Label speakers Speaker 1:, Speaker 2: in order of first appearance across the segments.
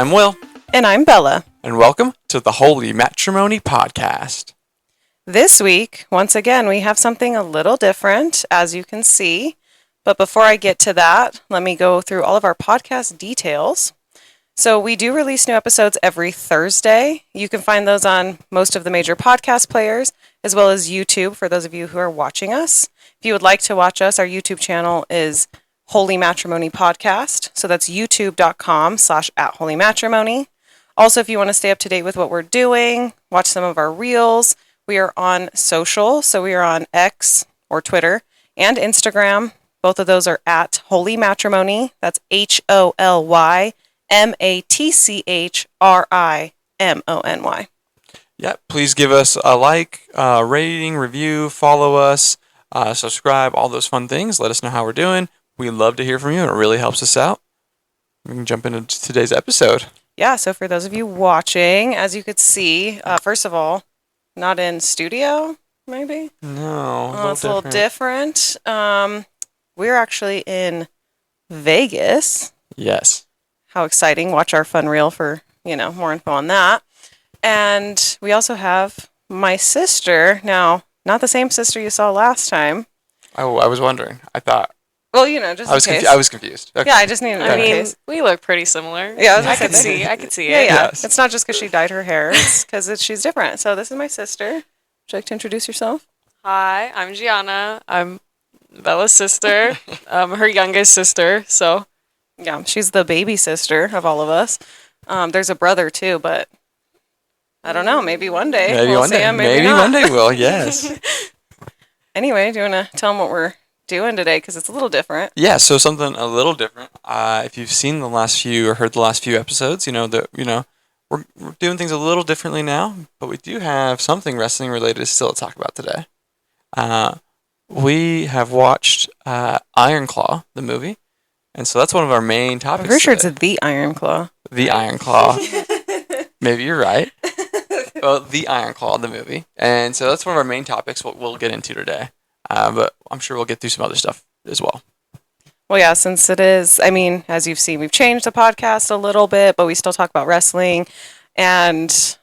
Speaker 1: I'm Will.
Speaker 2: And I'm Bella.
Speaker 1: And welcome to the Holy Matchrimony Podcast.
Speaker 2: This week, once again, we have something a little different, as you can see. But before I get to that, let me go through all of our podcast details. So we do release new episodes every Thursday. You can find those on most of the major podcast players, as well as YouTube for those of you who are watching us. If you would like to watch us, our YouTube channel is Holy Matrimony Podcast. So that's youtube.com/@holymatrimony. Also, if you want to stay up to date with what we're doing, watch some of our reels. We are on social. So we are on X or Twitter and Instagram. Both of those are at Holy Matrimony. That's HOLYMATCHRIMONY.
Speaker 1: Yeah, please give us a like, rating, review, follow us, subscribe, all those fun things. Let us know how we're doing. We love to hear from you, and it really helps us out. We can jump into today's episode.
Speaker 2: Yeah, so for those of you watching, as you could see, first of all, not in studio, maybe?
Speaker 1: No,
Speaker 2: it's a little different. We're actually in Vegas.
Speaker 1: Yes.
Speaker 2: How exciting. Watch our fun reel for, more info on that. And we also have my sister. Now, not the same sister you saw last time.
Speaker 1: Oh, I was wondering. I thought.
Speaker 2: Well, just in case.
Speaker 1: I was confused. Okay.
Speaker 2: Yeah, I just needed to know.
Speaker 3: We look pretty similar.
Speaker 2: Yeah,
Speaker 3: I could see it.
Speaker 2: Yeah.
Speaker 1: Yes.
Speaker 2: It's not just because she dyed her hair. It's because she's different. So this is my sister. Would you like to introduce yourself?
Speaker 3: Hi, I'm Gianna. I'm Bella's sister. Her youngest sister. So
Speaker 2: yeah, she's the baby sister of all of us. There's a brother too, but I don't know. Maybe one day.
Speaker 1: Maybe
Speaker 2: we'll
Speaker 1: one
Speaker 2: see
Speaker 1: day.
Speaker 2: him,
Speaker 1: Maybe
Speaker 2: not.
Speaker 1: one day we'll. Yes.
Speaker 2: Anyway, do you want to tell them what we're doing today? Because it's a little different.
Speaker 1: Yeah. So something a little different. If you've seen the last few or heard the last few episodes, we're doing things a little differently now. But we do have something wrestling related still to talk about today. We have watched Iron Claw, the movie, and so that's one of our main topics.
Speaker 2: I'm pretty sure
Speaker 1: today.
Speaker 2: it's the Iron Claw.
Speaker 1: The Iron Claw. Maybe you're right. Well, the Iron Claw, the movie. And so that's one of our main topics, what we'll get into today. But I'm sure we'll get through some other stuff as well.
Speaker 2: Well, yeah, since it is, as you've seen, we've changed the podcast a little bit, but we still talk about wrestling. And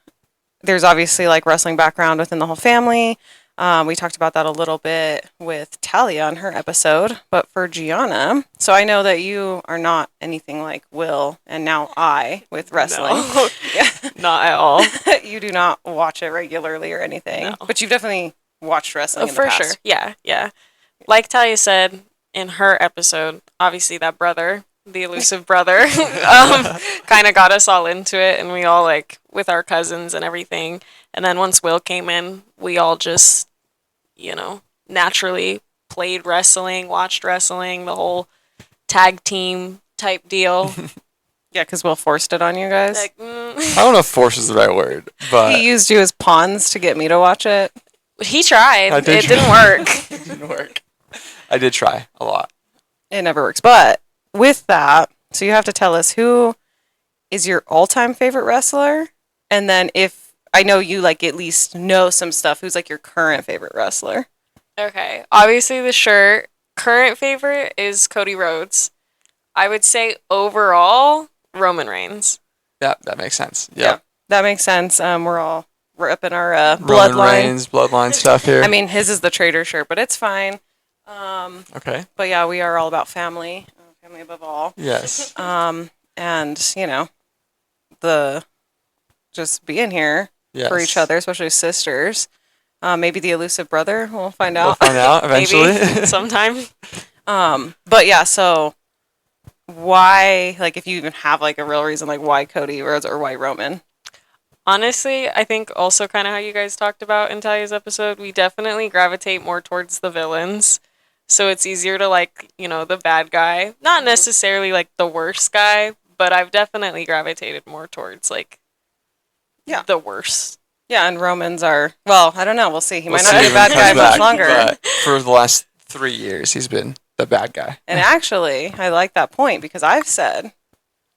Speaker 2: there's obviously wrestling background within the whole family. We talked about that a little bit with Talia on her episode. But for Gianna, so I know that you are not anything like Will and now I with wrestling.
Speaker 3: No,
Speaker 2: Yeah.
Speaker 3: not at all.
Speaker 2: You do not watch it regularly or anything.
Speaker 3: No.
Speaker 2: But you've definitely watched wrestling in the
Speaker 3: For
Speaker 2: past.
Speaker 3: sure. Yeah. Like Talia said in her episode, obviously that brother, the elusive brother, kind of got us all into it, and we all with our cousins and everything. And then once Will came in, we all just naturally played wrestling, watched wrestling, the whole tag team type deal.
Speaker 2: Yeah, because Will forced it on you guys.
Speaker 1: I don't know if force is the right word, but...
Speaker 2: He used you as pawns to get me to watch it.
Speaker 3: He tried. It didn't work.
Speaker 1: It didn't work. I did try a lot.
Speaker 2: It never works. But with that, so you have to tell us who is your all-time favorite wrestler, and then if I know you at least know some stuff, who's your current favorite wrestler?
Speaker 3: Okay. Obviously the current favorite is Cody Rhodes. I would say overall Roman Reigns.
Speaker 1: Yeah, that makes sense. Yeah.
Speaker 2: That makes sense. We're up in our
Speaker 1: Roman
Speaker 2: bloodline.
Speaker 1: Reigns, bloodline stuff here.
Speaker 2: His is the traitor shirt, but it's fine.
Speaker 1: Okay.
Speaker 2: But yeah, we are all about family. Family above all.
Speaker 1: Yes.
Speaker 2: And the just being here for each other, especially sisters. Maybe the elusive brother. We'll find out.
Speaker 1: We'll find out eventually.
Speaker 3: Maybe sometime.
Speaker 2: But yeah, so why, if you even have a real reason, why Cody Rhodes or why Roman?
Speaker 3: Honestly, I think also kind of how you guys talked about in Talia's episode, we definitely gravitate more towards the villains. So it's easier to the bad guy. Not necessarily the worst guy, but I've definitely gravitated more towards the worst.
Speaker 2: Yeah, and Romans are, well, I don't know. We'll see. He might not be a bad guy much longer.
Speaker 1: But for the last 3 years, he's been the bad guy.
Speaker 2: And actually, I like that point because I've said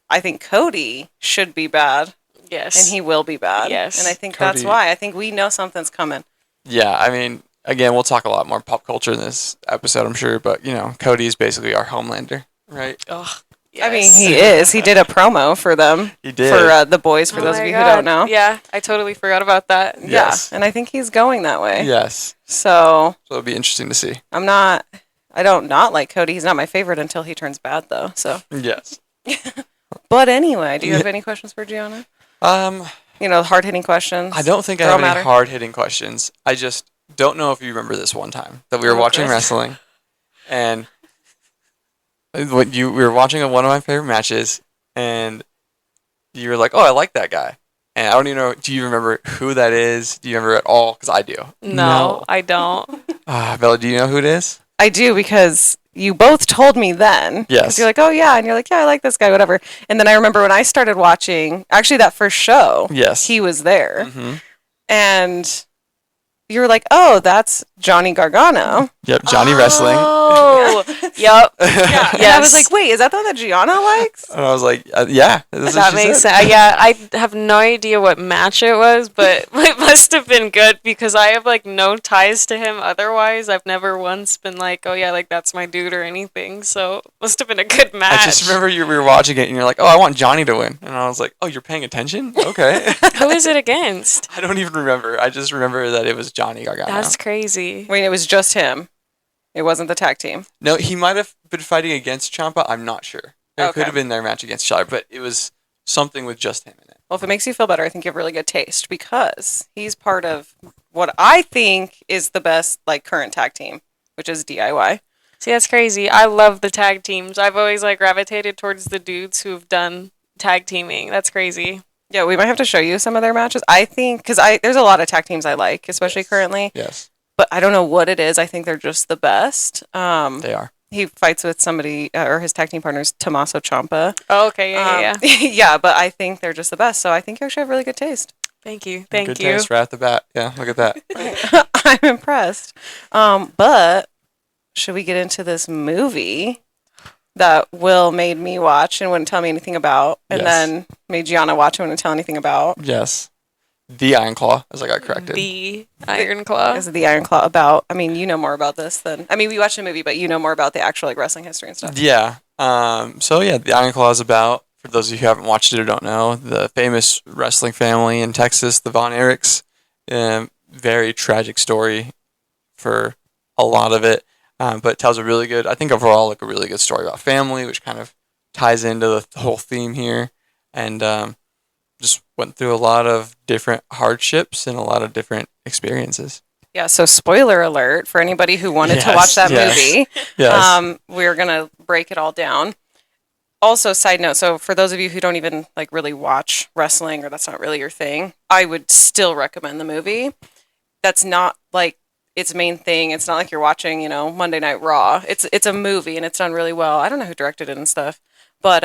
Speaker 2: I think Cody should be bad.
Speaker 3: Yes.
Speaker 2: And he will be bad.
Speaker 3: Yes.
Speaker 2: And I think that's why. I think we know something's coming.
Speaker 1: Yeah, again, we'll talk a lot more pop culture in this episode, I'm sure. But, Cody is basically our Homelander, right?
Speaker 3: Ugh.
Speaker 2: I mean,
Speaker 3: Yes.
Speaker 2: he is. He did a promo for them.
Speaker 1: He did.
Speaker 2: For the boys, for
Speaker 3: Oh
Speaker 2: those of
Speaker 3: my
Speaker 2: you who
Speaker 3: God.
Speaker 2: don't know.
Speaker 3: Yeah, I totally forgot about that.
Speaker 1: Yes.
Speaker 2: Yeah, and I think he's going that way.
Speaker 1: Yes.
Speaker 2: So
Speaker 1: So it'll be interesting to see.
Speaker 2: I don't not like Cody. He's not my favorite until he turns bad, though. So,
Speaker 1: Yes.
Speaker 2: but anyway, do you have
Speaker 1: Yeah.
Speaker 2: any questions for Gianna?
Speaker 1: Um,
Speaker 2: Hard hitting questions.
Speaker 1: I don't think I
Speaker 2: Girl
Speaker 1: have any
Speaker 2: matter.
Speaker 1: hard hitting questions. I just don't know if you remember this one time that we were
Speaker 2: Oh,
Speaker 1: watching
Speaker 2: good.
Speaker 1: wrestling, and we were watching one of my favorite matches, and you were like, "Oh, I like that guy," and I don't even know. Do you remember who that is? Do you remember at all? Because I do.
Speaker 3: No, I don't.
Speaker 1: Bella, do you know who it is?
Speaker 2: I do because you both told me then.
Speaker 1: Yes.
Speaker 2: Because you're like, oh yeah, and you're like, yeah, I like this guy, whatever. And then I remember when I started watching, actually that first show,
Speaker 1: Yes.
Speaker 2: he was there,
Speaker 1: Mm-hmm.
Speaker 2: and you were like, oh, that's Johnny Gargano.
Speaker 1: Yep. Johnny Wrestling.
Speaker 3: Oh, yep.
Speaker 2: Yeah. And I was like, wait, is that the one that Gianna likes?
Speaker 1: And I was like, yeah. This is what
Speaker 3: That
Speaker 1: she
Speaker 3: makes
Speaker 1: said.
Speaker 3: sense. Yeah, I have no idea what match it was, but it must have been good because I have like no ties to him otherwise. I've never once been like, oh yeah, like that's my dude or anything. So it must have been a good match.
Speaker 1: I just remember we were watching it, and you're like, "Oh, I want Johnny to win," and I was like, "Oh, you're paying attention? Okay."
Speaker 3: Who is it against?
Speaker 1: I don't even remember. I just remember that it was Johnny Gargano.
Speaker 3: That's crazy.
Speaker 2: Wait, it was just him. It wasn't the tag team.
Speaker 1: No, he might have been fighting against Ciampa. I'm not sure. It
Speaker 2: Okay.
Speaker 1: could have been their match against each other, but it was something with just him in it.
Speaker 2: Well, if it makes you feel better, I think you have really good taste because he's part of what I think is the best like current tag team, which is DIY.
Speaker 3: See, that's crazy. I love the tag teams. I've always like gravitated towards the dudes who've done tag teaming. That's crazy.
Speaker 2: Yeah, we might have to show you some of their matches. I think because there's a lot of tag teams I like, especially currently,
Speaker 1: Yes,
Speaker 2: but I don't know what it is. I think they're just the best.
Speaker 1: they are.
Speaker 2: He fights with somebody or his tag team partner's Tommaso Ciampa.
Speaker 3: Oh, okay, yeah.
Speaker 2: Yeah, but I think they're just the best. So I think you actually have really good taste.
Speaker 3: Thank you, thank
Speaker 1: Good
Speaker 3: you.
Speaker 1: taste right at the bat. Yeah, look at that.
Speaker 2: I'm impressed. But should we get into this movie that Will made me watch and wouldn't tell me anything about, and
Speaker 1: Yes.
Speaker 2: then made Gianna watch and wouldn't tell anything about?
Speaker 1: Yes, the Iron Claw, as I got corrected.
Speaker 3: The Iron Claw.
Speaker 2: Is the Iron Claw about? I mean, you know more about this than we watched the movie, but you know more about the actual like wrestling history and stuff.
Speaker 1: Yeah. So yeah, the Iron Claw is about, for those of you who haven't watched it or don't know, the famous wrestling family in Texas, the Von Erichs. Very tragic story for a lot of it, but tells a really good, I think overall, like a really good story about family, which kind of ties into the whole theme here, and just went through a lot of different hardships and a lot of different experiences.
Speaker 2: Yeah. So spoiler alert for anybody who wanted to
Speaker 1: Yes,
Speaker 2: watch that
Speaker 1: yes.
Speaker 2: movie.
Speaker 1: Yes.
Speaker 2: We're gonna break it all down. Also, side note, so for those of you who don't even like really watch wrestling or that's not really your thing, I would still recommend the movie. That's not like its main thing. It's not like you're watching, Monday Night Raw. It's a movie and it's done really well. I don't know who directed it and stuff, but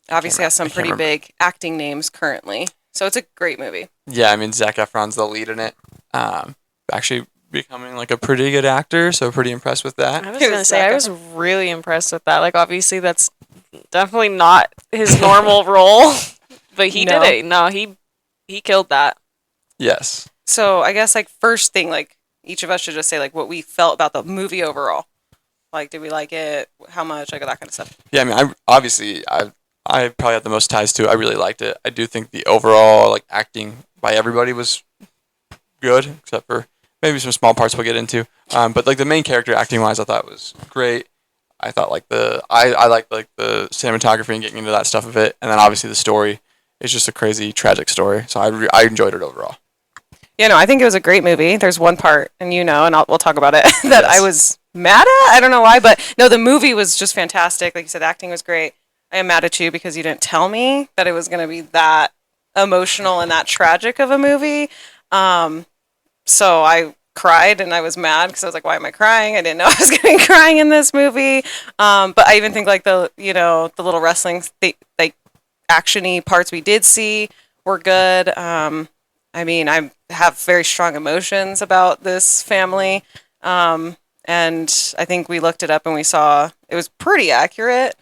Speaker 2: obviously has some
Speaker 1: I can't
Speaker 2: pretty
Speaker 1: remember.
Speaker 2: big acting names currently. So it's a great movie.
Speaker 1: Yeah, I mean, Zac Efron's the lead in it. Actually becoming like a pretty good actor, so pretty impressed with that.
Speaker 3: I was
Speaker 2: It
Speaker 3: gonna
Speaker 2: was
Speaker 3: say I
Speaker 2: Zac
Speaker 3: was really impressed with that. Like obviously that's definitely not his normal role, but he
Speaker 2: No.
Speaker 3: did it. No, he killed that.
Speaker 1: Yes.
Speaker 2: So I guess like first thing, like each of us should just say like what we felt about the movie overall. Like, did we like it? How much? Like that kind of stuff.
Speaker 1: Yeah, I mean, I probably had the most ties to it. I really liked it. I do think the overall like acting by everybody was good, except for maybe some small parts we'll get into. But like the main character acting wise, I thought was great. I thought like I liked like the cinematography and getting into that stuff of it, and then obviously the story is just a crazy tragic story. So I enjoyed it overall.
Speaker 2: Yeah, no, I think it was a great movie. There's one part, and we'll talk about it, that
Speaker 1: Yes.
Speaker 2: I was mad at. I don't know why, but no, the movie was just fantastic. Like you said, the acting was great. I am mad at you because you didn't tell me that it was going to be that emotional and that tragic of a movie. So I cried and I was mad because I was like, why am I crying? I didn't know I was going to be crying in this movie. But I even think like the little wrestling, like action-y parts we did see were good. I mean, I have very strong emotions about this family. And I think we looked it up and we saw it was pretty accurate.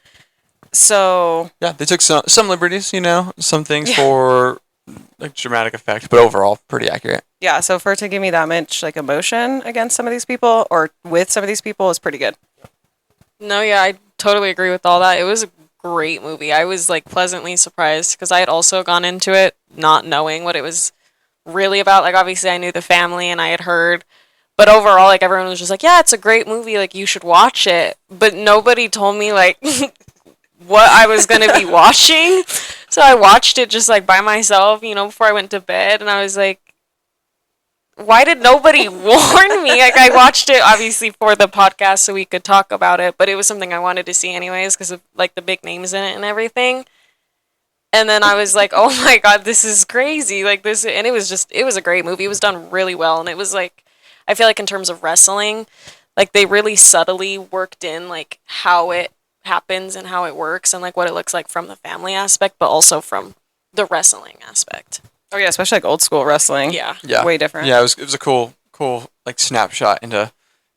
Speaker 2: So
Speaker 1: Yeah, they took some liberties, some things
Speaker 2: Yeah.
Speaker 1: for like dramatic effect, but overall pretty accurate.
Speaker 2: yeah, so for it to give me that much like emotion against some of these people or with some of these people is pretty good.
Speaker 3: No, yeah, I totally agree with all that. It was a great movie. I was like pleasantly surprised because I had also gone into it not knowing what it was really about. Like obviously I knew the family and I had heard, but overall like everyone was just like, yeah, it's a great movie, like you should watch it. But nobody told me like what I was going to be watching. So I watched it just like by myself, before I went to bed, and I was like, why did nobody warn me? Like I watched it obviously for the podcast so we could talk about it, but it was something I wanted to see anyways because of like the big names in it and everything. And then I was like, oh my god, this is crazy. Like this, and it was a great movie. It was done really well, and it was like, I feel like in terms of wrestling, like they really subtly worked in like how it happens and how it works and like what it looks like from the family aspect, but also from the wrestling aspect.
Speaker 2: Oh yeah, especially like old school wrestling.
Speaker 3: Yeah.
Speaker 1: Yeah.
Speaker 2: Way different.
Speaker 1: Yeah, it was a cool like snapshot into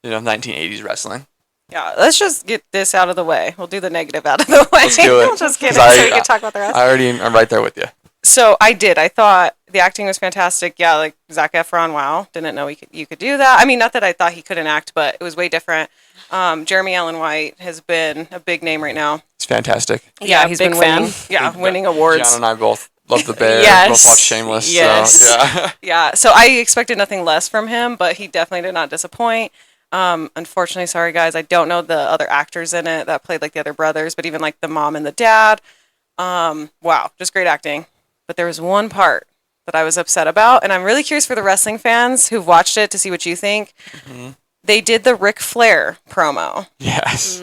Speaker 1: 1980s wrestling.
Speaker 2: Yeah, let's just get this out of the way. We'll do the negative out of the way.
Speaker 1: Let's do it.
Speaker 2: We'll just get it
Speaker 1: 'Cause
Speaker 2: so we can talk about the rest.
Speaker 1: I already am right there with you.
Speaker 2: So I did. I thought the acting was fantastic. Yeah, like Zac Efron. Wow, didn't know you could do that. I mean, not that I thought he couldn't act, but it was way different. Jeremy Allen White has been a big name right now.
Speaker 1: It's fantastic.
Speaker 2: Yeah, he's
Speaker 3: big
Speaker 2: been
Speaker 3: fan.
Speaker 2: winning. Yeah, winning awards.
Speaker 1: Gianna and I both love the Bear.
Speaker 3: Yes.
Speaker 1: Both watch Shameless.
Speaker 3: Yes.
Speaker 1: So, yeah.
Speaker 2: Yeah, so I expected nothing less from him, but he definitely did not disappoint. Unfortunately, sorry guys, I don't know the other actors in it that played like the other brothers, but even like the mom and the dad. Wow, just great acting. But there was one part that I was upset about, and I'm really curious for the wrestling fans who've watched it to see what you think. Mm-hmm. They did the Ric Flair promo.
Speaker 1: Yes.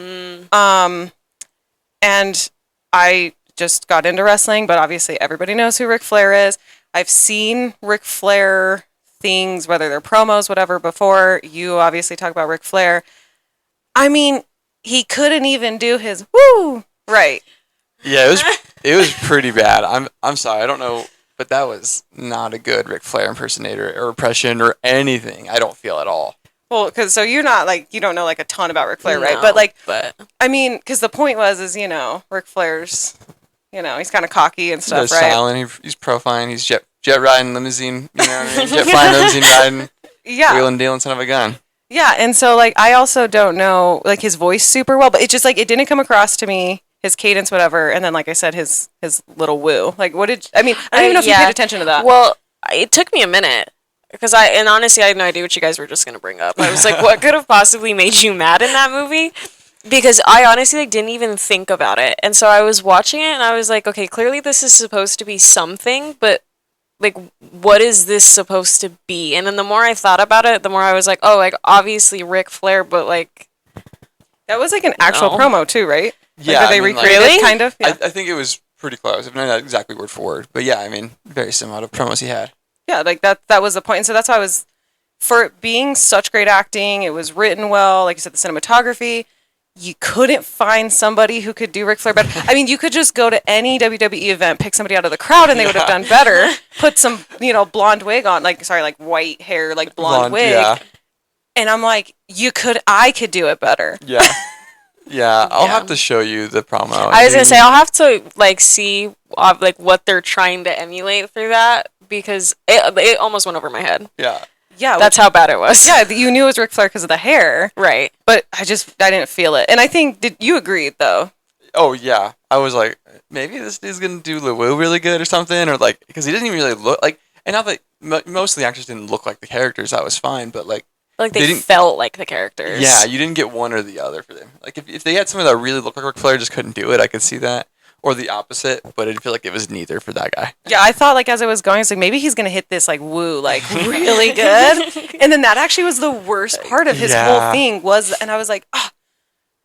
Speaker 2: And I just got into wrestling, but obviously everybody knows who Ric Flair is. I've seen Ric Flair things, whether they're promos, whatever, before. You obviously talk about Ric Flair. I mean, he couldn't even do his woo right.
Speaker 1: Yeah, it was pretty bad. I'm sorry, I don't know, but that was not a good Ric Flair impersonator or impression or anything. I don't feel at all.
Speaker 2: Well, because so you're not like, you don't know like a ton about Ric Flair, right?
Speaker 3: No,
Speaker 2: But like,
Speaker 3: but
Speaker 2: I mean, because the point is, Ric Flair's, he's kind of cocky and stuff,
Speaker 1: He's
Speaker 2: right?
Speaker 1: silent. He's profiling. He's jet riding limousine. You know what I mean? Jet flying limousine riding.
Speaker 2: Yeah.
Speaker 1: Wheeling dealing son of a gun.
Speaker 2: Yeah, and so like I also don't know like his voice super well, but it just like it didn't come across to me, his cadence, whatever, and then like I said, his little woo. Like I don't even know if you paid attention to that.
Speaker 3: Well, it took me a minute because honestly I had no idea what you guys were just gonna bring up. I was like, what could have possibly made you mad in that movie? Because I honestly like, didn't even think about it, and so I was watching it and I was like, okay, clearly this is supposed to be something, but like, what is this supposed to be? And then the more I thought about it, the more I was like, oh, like obviously Ric Flair, but like
Speaker 2: that was like an actual promo too, right?
Speaker 1: Yeah,
Speaker 2: Like, that they recreated
Speaker 3: really?
Speaker 2: kind of. Yeah.
Speaker 1: I think it was pretty close. If not exactly word for word, but yeah, I mean, very similar to promos he had.
Speaker 2: Yeah, like that was the point. And so that's why for it being such great acting, it was written well, like you said, the cinematography. You couldn't find somebody who could do Ric Flair better. I mean, you could just go to any WWE event, pick somebody out of the crowd, and they would have done better. Put some, blonde wig on, like white hair, like blonde wig.
Speaker 1: Yeah.
Speaker 2: And I'm like, I could do it better.
Speaker 1: Yeah. Yeah, I'll
Speaker 3: Yeah.
Speaker 1: have to show you the promo.
Speaker 3: I was gonna say I'll have to like see like what they're trying to emulate through that because it almost went over my head.
Speaker 1: Yeah.
Speaker 2: Yeah,
Speaker 3: That's how bad it was.
Speaker 2: yeah. You knew it was Ric Flair because of the hair,
Speaker 3: Right.
Speaker 2: but I didn't feel it. And I think did you agreed though?
Speaker 1: Oh yeah, I was like, maybe this dude's gonna do the woo really good or something, or like because he didn't even really look like. And not that most of the actors didn't look like the characters, that was fine. But like,
Speaker 3: Like
Speaker 1: They
Speaker 3: they
Speaker 1: didn't-
Speaker 3: felt like the characters.
Speaker 1: yeah, you didn't get one or the other for them. Like if they had someone that really looked like Ric Flair, just couldn't do it, I could see that. Or the opposite, but I feel like it was neither for that guy.
Speaker 2: Yeah, I thought like as I was going, I was like maybe he's gonna hit this like woo like really good, and then that actually was the worst part of his whole
Speaker 1: Yeah.
Speaker 2: thing was, and I was like, oh,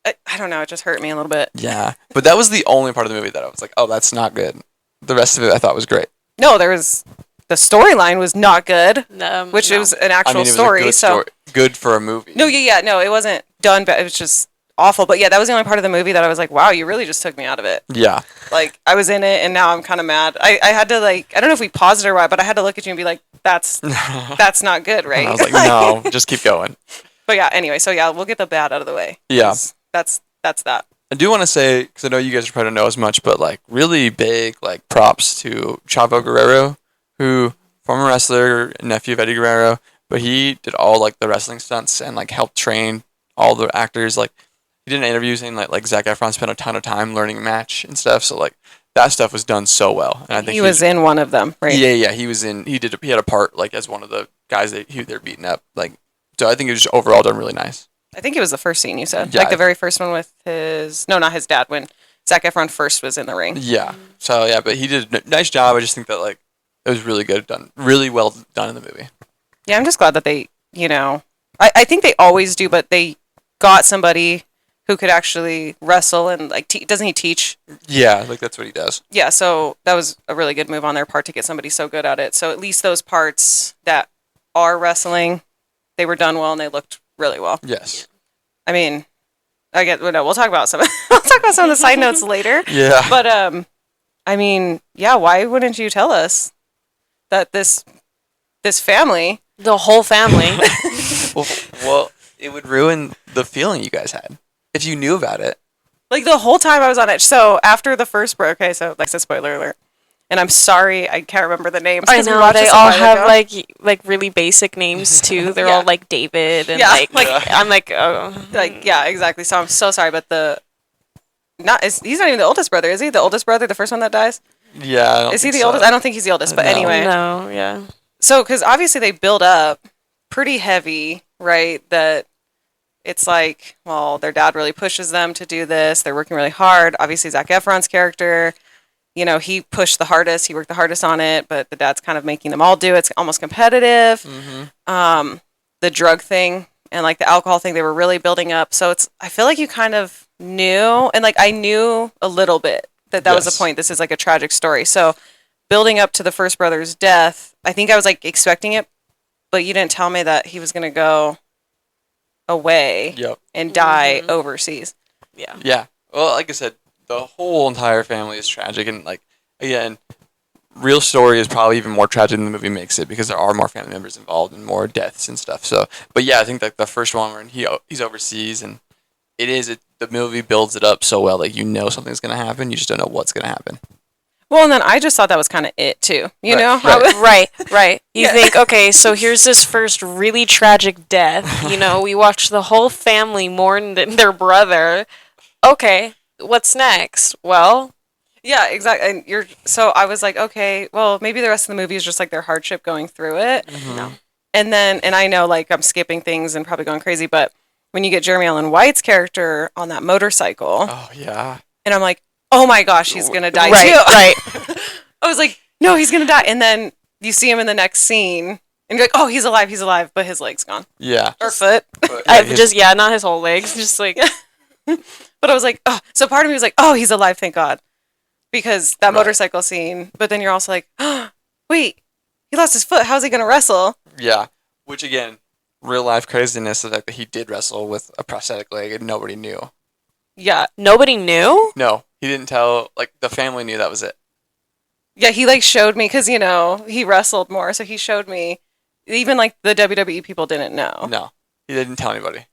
Speaker 2: I don't know, it just hurt me a little bit.
Speaker 1: Yeah, but that was the only part of the movie that I was like, oh, that's not good. The rest of it I thought was great.
Speaker 2: No, the storyline was not good, which
Speaker 3: no.
Speaker 2: it was an
Speaker 1: I
Speaker 2: actual
Speaker 1: mean, it was
Speaker 2: story.
Speaker 1: a good
Speaker 2: So
Speaker 1: story, good for a movie.
Speaker 2: no, no, it wasn't done, but it was just awful. But yeah, that was the only part of the movie that I was like, wow, you really just took me out of it.
Speaker 1: Yeah,
Speaker 2: Like I was in it, and now I'm kind of mad. I had to like, I don't know if we paused it or what, but I had to look at you and be like, that's not good, right?
Speaker 1: and I was like, no, just keep going.
Speaker 2: But yeah, anyway, so yeah, we'll get the bad out of the way.
Speaker 1: Yeah.
Speaker 2: 'Cause that's that.
Speaker 1: I do want to say, because I know you guys probably don't know as much, but like really big like props to Chavo Guerrero, who former wrestler, nephew of Eddie Guerrero, but he did all like the wrestling stunts and like helped train all the actors. Like he did an interview saying like Zac Efron spent a ton of time learning Match and stuff. So like that stuff was done so well, and I think
Speaker 2: He was in one of them, right?
Speaker 1: Yeah, he was in. He had a part like as one of the guys they're beating up. Like, so I think it was just overall done really nice.
Speaker 2: I think it was the first scene you said.
Speaker 1: Yeah.
Speaker 2: Like the very first one with not his dad, when Zac Efron first was in the ring.
Speaker 1: Yeah. So yeah, but he did a nice job. I just think that like it was really good done, really well done in the movie.
Speaker 2: Yeah, I'm just glad that they, I think they always do, but they got somebody who could actually wrestle and like, doesn't he teach?
Speaker 1: Yeah, like that's what he does.
Speaker 2: Yeah, so that was a really good move on their part to get somebody so good at it. So at least those parts that are wrestling, they were done well and they looked really well.
Speaker 1: Yes.
Speaker 2: I mean, we'll talk about some we'll talk about some of the side notes later.
Speaker 1: Yeah.
Speaker 2: But I mean, yeah, why wouldn't you tell us that this family,
Speaker 3: The whole family.
Speaker 1: well, it would ruin the feeling you guys had if you knew about it.
Speaker 2: like the whole time I was on it. So after the first break, okay, so like I said, spoiler alert. And I'm sorry, I can't remember the names.
Speaker 3: I
Speaker 2: 'cause we
Speaker 3: know
Speaker 2: watched
Speaker 3: they
Speaker 2: this a
Speaker 3: all
Speaker 2: while
Speaker 3: have
Speaker 2: ago.
Speaker 3: like really basic names too. They're
Speaker 2: Yeah.
Speaker 3: all like David and
Speaker 2: Yeah,
Speaker 3: like
Speaker 1: Yeah.
Speaker 3: I'm like, oh,
Speaker 2: like yeah, exactly. So I'm so sorry, but he's not even the oldest brother, is he? The oldest brother, the first one that dies?
Speaker 1: Yeah. I don't
Speaker 2: Is he
Speaker 1: think
Speaker 2: the
Speaker 1: so.
Speaker 2: oldest? I don't think he's the oldest, but
Speaker 1: No.
Speaker 2: anyway.
Speaker 3: no, yeah.
Speaker 2: So, because obviously they build up pretty heavy, right? That it's like, well, their dad really pushes them to do this. They're working really hard. Obviously, Zac Efron's character, he pushed the hardest. He worked the hardest on it, but the dad's kind of making them all do it. It's almost competitive.
Speaker 1: Mm-hmm.
Speaker 2: The drug thing and like the alcohol thing, they were really building up. So I feel like you kind of knew, and like I knew a little bit that was the
Speaker 1: Yes.
Speaker 2: point. This is like a tragic story. So building up to the first brother's death, I think I was like expecting it, but you didn't tell me that he was going to go away
Speaker 1: Yep.
Speaker 2: and die overseas.
Speaker 3: Yeah.
Speaker 1: Yeah. Well, like I said, the whole entire family is tragic, and like again, real story is probably even more tragic than the movie makes it because there are more family members involved and more deaths and stuff. So, but yeah, I think like the first one where he's overseas and the movie builds it up so well that you know something's gonna happen. You just don't know what's gonna happen.
Speaker 2: Well, and then I just thought that was kind of it too. You
Speaker 1: Right,
Speaker 2: know?
Speaker 1: right.
Speaker 3: Right. You
Speaker 2: Yeah.
Speaker 3: think, okay, so here's this first really tragic death. We watched the whole family mourn their brother. Okay, what's next? Well,
Speaker 2: Yeah, exactly. And so I was like, okay, well, maybe the rest of the movie is just like their hardship going through it.
Speaker 3: no.
Speaker 2: And I know like I'm skipping things and probably going crazy, but when you get Jeremy Allen White's character on that motorcycle,
Speaker 1: Oh yeah.
Speaker 2: and I'm like, oh my gosh, he's gonna die
Speaker 3: Right,
Speaker 2: too.
Speaker 3: right.
Speaker 2: I was like, no, he's gonna die. And then you see him in the next scene, and you're like, oh, he's alive, but his leg's gone
Speaker 1: Yeah.
Speaker 2: or foot.
Speaker 1: But,
Speaker 3: I
Speaker 1: his-
Speaker 3: just not his whole legs, just like
Speaker 2: But I was like, oh, so part of me was like, oh, he's alive, thank God, because that
Speaker 1: Right.
Speaker 2: motorcycle scene. But then you're also like, oh, wait, he lost his foot. How's he gonna wrestle?
Speaker 1: yeah. Which again, real life craziness, the fact that he did wrestle with a prosthetic leg and nobody knew.
Speaker 2: Yeah,
Speaker 3: nobody knew.
Speaker 1: No, he didn't tell. Like the family knew that was it.
Speaker 2: yeah. He like showed me because he wrestled more, so he showed me. Even like the WWE people didn't know.
Speaker 1: No, he didn't tell anybody.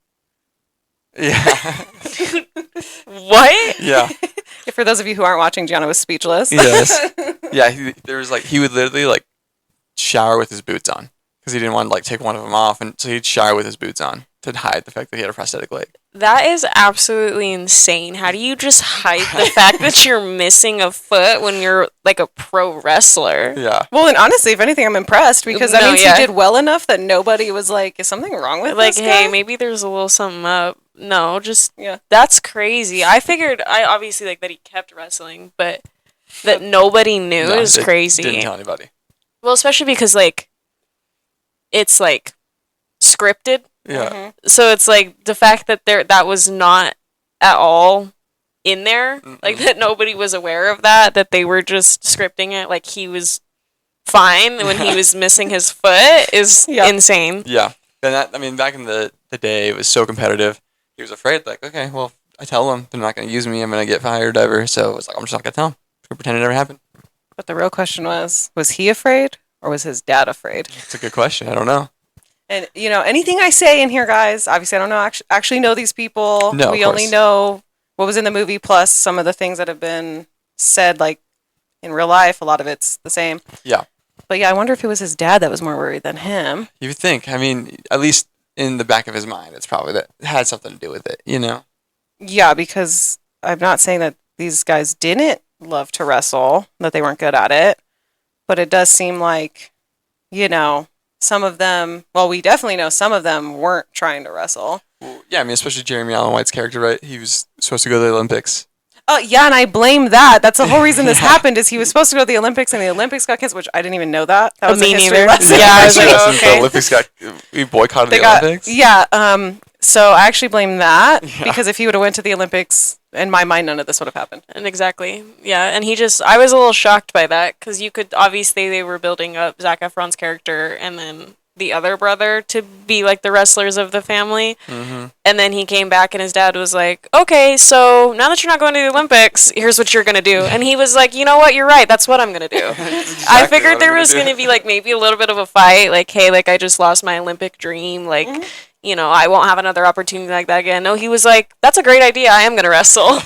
Speaker 1: Yeah.
Speaker 3: What?
Speaker 1: Yeah.
Speaker 2: For those of you who aren't watching, Gianna was speechless.
Speaker 1: Yes. Yeah. He would literally like shower with his boots on because he didn't want to like take one of them off, and so he'd shower with his boots on to hide the fact that he had a prosthetic leg.
Speaker 3: That is absolutely insane. How do you just hide the fact that you're missing a foot when you're like a pro wrestler?
Speaker 1: Yeah.
Speaker 2: Well, and honestly, if anything, I'm impressed because that
Speaker 3: No,
Speaker 2: means
Speaker 3: yeah.
Speaker 2: he did well enough that nobody was like, "Is something wrong with
Speaker 3: Like,
Speaker 2: this
Speaker 3: hey,
Speaker 2: guy?"
Speaker 3: maybe there's a little something up. No, just
Speaker 2: Yeah.
Speaker 3: that's crazy. I figured I obviously like that he kept wrestling, but that nobody knew
Speaker 1: No,
Speaker 3: is
Speaker 1: they
Speaker 3: crazy.
Speaker 1: Didn't tell anybody.
Speaker 3: Well, especially because like it's like scripted.
Speaker 1: Yeah.
Speaker 2: Mhm.
Speaker 3: So it's like the fact that that was not at all in there, like that nobody was aware of that they were just scripting it like he was fine when he was missing his foot is
Speaker 2: Yeah.
Speaker 3: insane.
Speaker 1: Yeah. And back in the day, it was so competitive. He was afraid, like, okay, well, I tell them they're not going to use me. I'm going to get fired, whatever. So it's like, I'm just not going to tell them. I'm going to pretend it never happened.
Speaker 2: But the real question was he afraid or was his dad afraid?
Speaker 1: It's a good question. I don't know.
Speaker 2: And anything I say in here, guys, obviously I don't know actually know these people.
Speaker 1: No, of
Speaker 2: we only
Speaker 1: course.
Speaker 2: know what was in the movie plus some of the things that have been said like in real life. A lot of it's the same.
Speaker 1: Yeah.
Speaker 2: But yeah, I wonder if it was his dad that was more worried than him.
Speaker 1: You would think. I mean, at least in the back of his mind, it's probably that it had something to do with it, you know?
Speaker 2: Yeah, because I'm not saying that these guys didn't love to wrestle, that they weren't good at it, but it does seem like, you know, some of them, well, we definitely know some of them weren't trying to wrestle.
Speaker 1: Well, yeah, I mean, especially Jeremy Allen White's character, right? He was supposed to go to the Olympics.
Speaker 2: Oh, yeah, and I blame that. That's the whole reason this
Speaker 1: Yeah.
Speaker 2: happened is he was supposed to go to the Olympics and the Olympics got canceled, which I didn't even know that. That was
Speaker 3: Me
Speaker 2: a history
Speaker 3: neither.
Speaker 2: lesson.
Speaker 3: Yeah, I was
Speaker 1: History
Speaker 3: like,
Speaker 1: lesson,
Speaker 3: okay.
Speaker 1: The Olympics we boycotted
Speaker 2: They
Speaker 1: the
Speaker 2: got,
Speaker 1: Olympics.
Speaker 2: yeah, so I actually blame that
Speaker 1: Yeah.
Speaker 2: because if he would have went to the Olympics, in my mind, none of this would have happened.
Speaker 3: And exactly. Yeah, and I was a little shocked by that because you could obviously they were building up Zac Efron's character and then the other brother to be like the wrestlers of the family.
Speaker 1: Mm-hmm.
Speaker 3: And then he came back and his dad was like, okay, so now that you're not going to the Olympics, here's what you're going to do. And he was like, you know what? You're right. That's what I'm going to do. I figured there was going to be like maybe a little bit of a fight. Like, hey, like I just lost my Olympic dream. Like, you know, I won't have another opportunity like that again. No, he was like, that's a great idea. I am going to wrestle.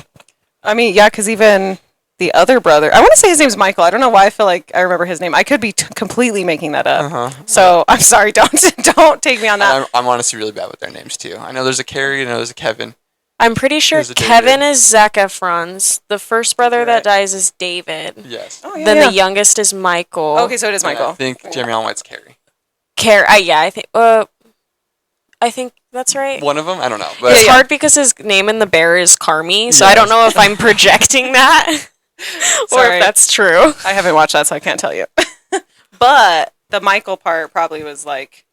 Speaker 2: I mean, yeah, because even the other brother, I want to say his name's Michael. I don't know why I feel like I remember his name. I could be completely making that up.
Speaker 1: Uh-huh.
Speaker 2: So I'm sorry. Don't take me on that.
Speaker 1: And I'm honestly really bad with their names too. I know there's a Carrie, I know there's a Kevin.
Speaker 3: I'm pretty sure
Speaker 1: There's a
Speaker 3: Kevin
Speaker 1: David.
Speaker 3: is Zac Efron's. The first brother
Speaker 2: Right.
Speaker 3: that dies is David.
Speaker 1: Yes.
Speaker 2: Oh, yeah,
Speaker 3: Then
Speaker 2: yeah.
Speaker 3: the youngest is Michael.
Speaker 2: Okay, so it is
Speaker 1: And
Speaker 2: Michael.
Speaker 1: I think Jeremy Allen White's Carrie.
Speaker 3: I think that's right.
Speaker 1: One of them, I don't know, but
Speaker 3: It's hard because his name in the bear is Carmi, so I don't know if I'm projecting that or
Speaker 2: Sorry.
Speaker 3: if that's true.
Speaker 2: I haven't watched that, so I can't tell you. But the Michael part probably was like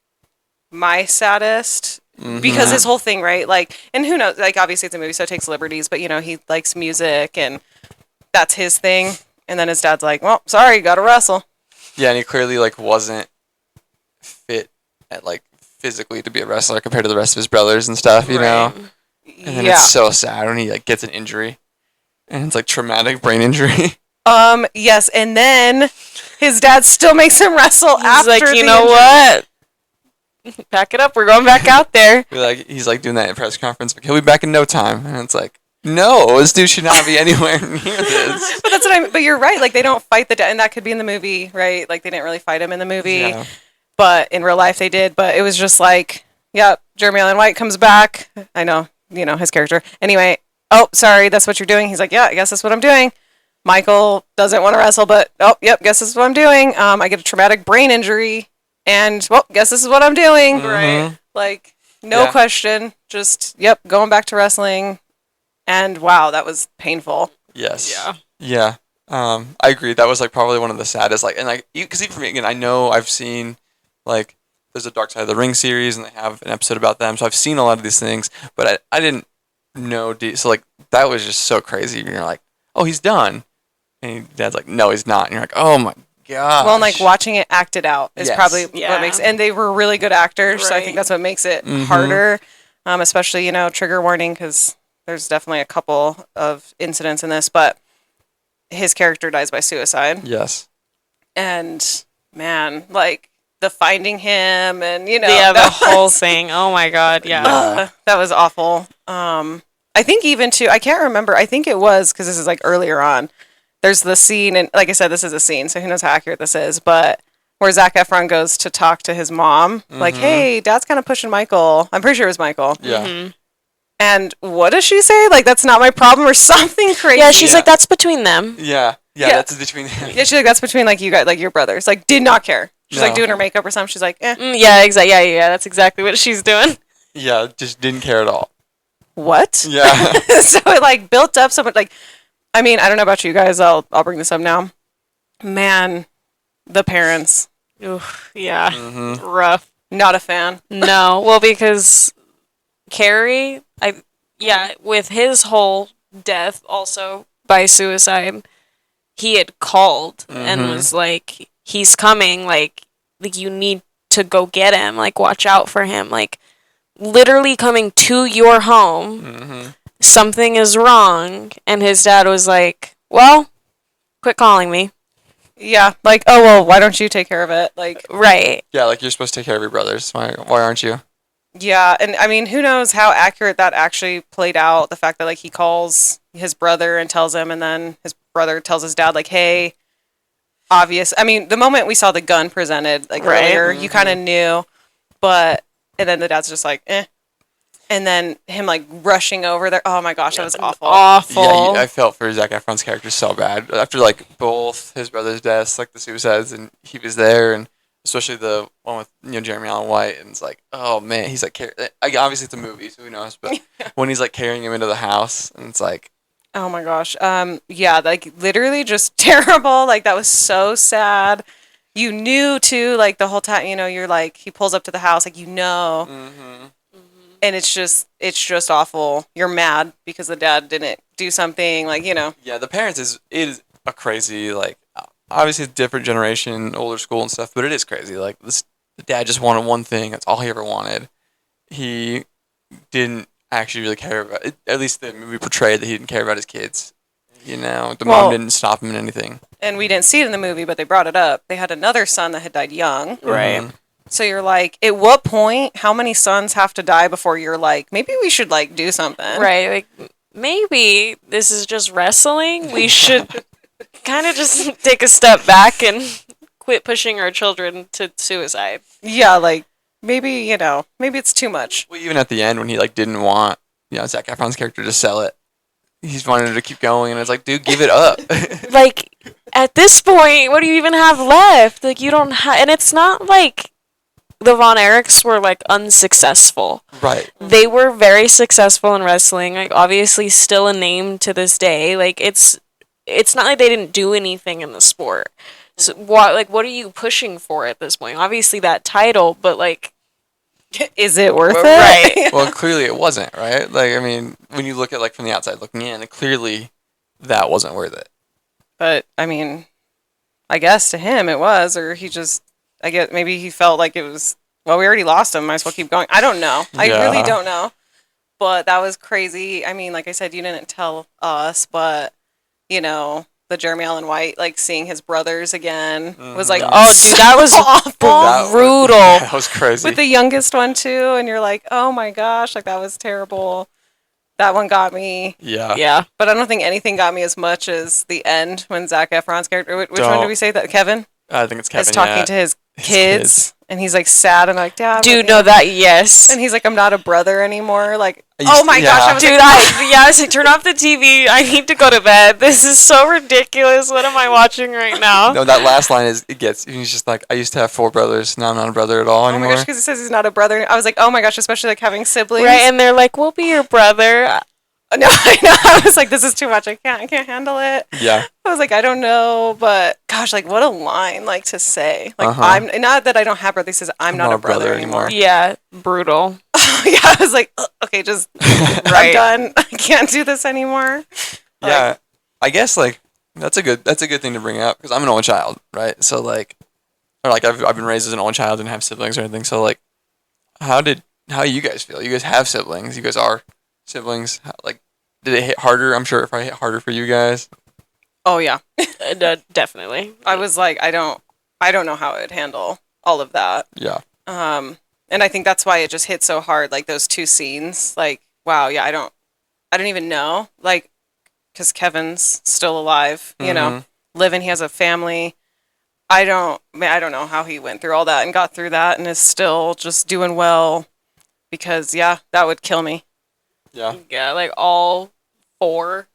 Speaker 2: my saddest because his whole thing, right? Like, and who knows? Like, obviously it's a movie, so it takes liberties. But you know, he likes music, and that's his thing. And then his dad's like, "Well, sorry, you got to wrestle."
Speaker 1: yeah, and he clearly like wasn't fit at like physically to be a wrestler compared to the rest of his brothers and stuff, you know. And then
Speaker 2: Yeah.
Speaker 1: it's so sad when he like gets an injury, and it's like traumatic brain injury.
Speaker 2: Yes, and then his dad still makes him wrestle
Speaker 3: He's
Speaker 2: after.
Speaker 3: like, you
Speaker 2: the
Speaker 3: know
Speaker 2: injury.
Speaker 3: what? Back it up. We're going back out there.
Speaker 1: He's like doing that at press conference, like he'll be back in no time, and it's like, no, this dude should not be anywhere near this.
Speaker 2: But that's what I mean. But you're right. Like, they don't fight the dad, and that could be in the movie, right? Like, they didn't really fight him in the movie,
Speaker 1: Yeah.
Speaker 2: but in real life they did. But it was just like, yeah, Jeremy Allen White comes back. I know, you know his character. Anyway, oh, sorry, that's what you're doing. He's like, yeah, I guess that's what I'm doing. Michael doesn't want to wrestle, but oh, yep, guess this is what I'm doing. I get a traumatic brain injury, and well, guess this is what I'm doing.
Speaker 1: Right.
Speaker 2: Like, no
Speaker 1: Yeah.
Speaker 2: question. Just, yep, going back to wrestling. And wow, that was painful.
Speaker 1: Yes.
Speaker 3: Yeah.
Speaker 1: Yeah. I agree. That was like probably one of the saddest. Like, and like, because even for me, again, I know I've seen like there's a Dark Side of the Ring series, and they have an episode about them. So I've seen a lot of these things, but I didn't know. So like that was just so crazy. You're like, oh, he's done, and Dad's like, no, he's not. And you're like, oh my god.
Speaker 2: Well, and like watching it acted out is
Speaker 1: Yes.
Speaker 2: probably
Speaker 3: Yeah.
Speaker 2: what makes, and they were really good actors, so I think
Speaker 3: Right.
Speaker 2: that's what makes it
Speaker 1: Mhm.
Speaker 2: harder. Especially, you know, trigger warning, because there's definitely a couple of incidents in this, but his character dies by suicide,
Speaker 1: Yes.
Speaker 2: and man, like the finding him, and you know,
Speaker 3: Yeah, the
Speaker 2: that
Speaker 3: whole
Speaker 2: was-
Speaker 3: thing. Oh my god, yeah.
Speaker 1: Yeah.
Speaker 2: that was awful. I think even too, I can't remember. I think it was because this is like earlier on. There's the scene, and like I said, this is a scene, so who knows how accurate this is, but where Zac Efron goes to talk to his mom, like, "Hey, Dad's kind of pushing Michael." I'm pretty sure it was Michael.
Speaker 1: Yeah.
Speaker 3: Mhm.
Speaker 2: And what does she say? Like, that's not my problem, or something crazy.
Speaker 3: Yeah, she's
Speaker 1: Yeah.
Speaker 3: like, that's between them.
Speaker 1: Yeah. Yeah.
Speaker 2: Yeah.
Speaker 1: That's between them.
Speaker 2: Yeah, she's like, that's between like you guys, like your brothers. Like, did not care. She's like
Speaker 1: No.
Speaker 2: doing her makeup or something. She's like, eh,
Speaker 3: Yeah, exactly. Yeah, that's exactly what she's doing.
Speaker 1: Yeah. Just didn't care at all.
Speaker 2: what?
Speaker 1: Yeah.
Speaker 2: So it like built up so much. Like, I mean, I don't know about you guys. I'll bring this up now. Man, the parents,
Speaker 3: Oof, yeah,
Speaker 1: Mhm.
Speaker 3: rough.
Speaker 2: not a fan.
Speaker 3: No, well, because Carrie, with his whole death also by suicide, he had called and
Speaker 1: Mhm.
Speaker 3: was like, he's coming, like you need to go get him, like watch out for him, like literally coming to your home.
Speaker 1: Mm-hmm.
Speaker 3: Something is wrong, and his dad was like, well, quit calling me.
Speaker 2: Yeah, like, oh well, why don't you take care of it? Like,
Speaker 3: Right.
Speaker 1: Yeah. Like you're supposed to take care of your brothers. Why aren't you?
Speaker 2: yeah, and I mean, who knows how accurate that actually played out? The fact that like he calls his brother and tells him, and then his brother tells his dad like, "Hey, obvious." I mean, the moment we saw the gun presented like
Speaker 3: Right.
Speaker 2: earlier, you kind of knew, but and then the dad's just like, "Eh." and then him like rushing over there. Oh my gosh, that was awful.
Speaker 3: Awful.
Speaker 1: Yeah, I felt for Zac Efron's character so bad after like both his brother's deaths, like the suicides, and he was there, and especially the one with Jeremy Allen White, and it's like, oh man, he's like, obviously it's a movie, so who knows, but when he's like carrying him into the house, and it's like,
Speaker 2: Oh my gosh. Yeah, like literally just terrible. Like that was so sad. You knew too, like the whole time, you're like, he pulls up to the house, like, and it's just awful. You're mad because the dad didn't do something, like,
Speaker 1: yeah, the parents is a crazy, like, obviously it's different generation, older school and stuff, but it is crazy. Like the dad just wanted one thing. That's all he ever wanted. He didn't actually really care about it. At least the movie portrayed that he didn't care about his kids. The
Speaker 2: Well-
Speaker 1: mom didn't stop him in anything.
Speaker 2: And we didn't see it in the movie, but they brought it up. They had another son that had died young.
Speaker 3: Right.
Speaker 1: Mhm.
Speaker 2: So you're like, at what point, how many sons have to die before you're like, maybe we should like do something?
Speaker 3: Right. Like, maybe this is just wrestling. We should kind of just take a step back and quit pushing our children to suicide.
Speaker 2: Yeah, like maybe, maybe it's too much.
Speaker 1: Well, even at the end when he like didn't want Zac Efron's character to sell it, he's wanted to keep going, and it's like, dude, give it up.
Speaker 3: Like, at this point, what do you even have left? Like, you don't have, and it's not like the Von Erichs were like unsuccessful.
Speaker 1: Right.
Speaker 3: They were very successful in wrestling. Like, obviously, still a name to this day. Like, it's not like they didn't do anything in the sport. So, what are you pushing for at this point? Obviously, that title, but like,
Speaker 2: Is it worth it?
Speaker 3: right?
Speaker 1: Well, clearly it wasn't, right? Like, I mean, when you look at like from the outside looking in, clearly that wasn't worth it.
Speaker 2: But I mean, I guess to him it was, or he just, I guess maybe he felt like it was, well, we already lost him. Might as well keep going. I don't know. I
Speaker 1: Yeah.
Speaker 2: really don't know. But that was crazy. I mean, like I said, you didn't tell us, but the Jeremy Allen White, like seeing his brothers again was like,
Speaker 3: Oh, dude, that was
Speaker 2: awful.
Speaker 3: brutal.
Speaker 1: That was crazy.
Speaker 2: With the youngest one too, and you're like, oh my gosh, like that was terrible. That one got me.
Speaker 1: yeah.
Speaker 3: Yeah.
Speaker 2: But I don't think anything got me as much as the end when Zac Efron's character. Which one
Speaker 1: Don't.
Speaker 2: did we say that? Kevin
Speaker 1: I think it's Kevin.
Speaker 2: is talking
Speaker 1: yeah.
Speaker 2: to his
Speaker 1: His
Speaker 2: kids, and he's like sad and like, Dad,
Speaker 3: Dude, no, that, yes.
Speaker 2: and he's like, I'm not a brother anymore. Like,
Speaker 1: I used
Speaker 2: oh
Speaker 1: to-
Speaker 2: my gosh,
Speaker 1: yeah.
Speaker 2: I was
Speaker 3: Dude,
Speaker 2: like,
Speaker 3: I was like, turn off the TV. I need to go to bed. This is so ridiculous. What am I watching right now?
Speaker 1: No, that last line he's just like, I used to have 4 brothers, now I'm not a brother at all
Speaker 2: oh my
Speaker 1: anymore.
Speaker 2: gosh, because he says he's not a brother. I was like, oh my gosh, especially like having siblings.
Speaker 3: Right, and they're like, we'll be your brother.
Speaker 2: No, I know. I was like, this is too much. I can't handle it.
Speaker 1: Yeah.
Speaker 2: I was like, I don't know, but gosh, like what a line like to say. Like
Speaker 1: Uh-huh.
Speaker 2: I'm not that I don't have brother. He says I'm not a brother anymore.
Speaker 3: Yeah, brutal.
Speaker 2: Yeah, I was like, "Ugh, okay, just I'm done. I can't do this anymore.
Speaker 1: Yeah. I guess like that's a good thing to bring up because I'm an only child, right? So like, or like I've been raised as an only child and have siblings or anything. So like, how you guys feel? You guys have siblings. You guys are siblings. Like, did it hit harder? I'm sure if I hit harder for you guys.
Speaker 2: Oh yeah,
Speaker 3: Definitely.
Speaker 2: I was like, I don't know how I'd handle all of that.
Speaker 1: Yeah.
Speaker 2: And I think that's why it just hit so hard. Like those 2 scenes. Like, wow, yeah, I don't even know. Like, because Kevin's still alive, living. He has a family. I don't know how he went through all that and got through that and is still just doing well. Because yeah, that would kill me.
Speaker 1: Yeah.
Speaker 3: Yeah, like all 4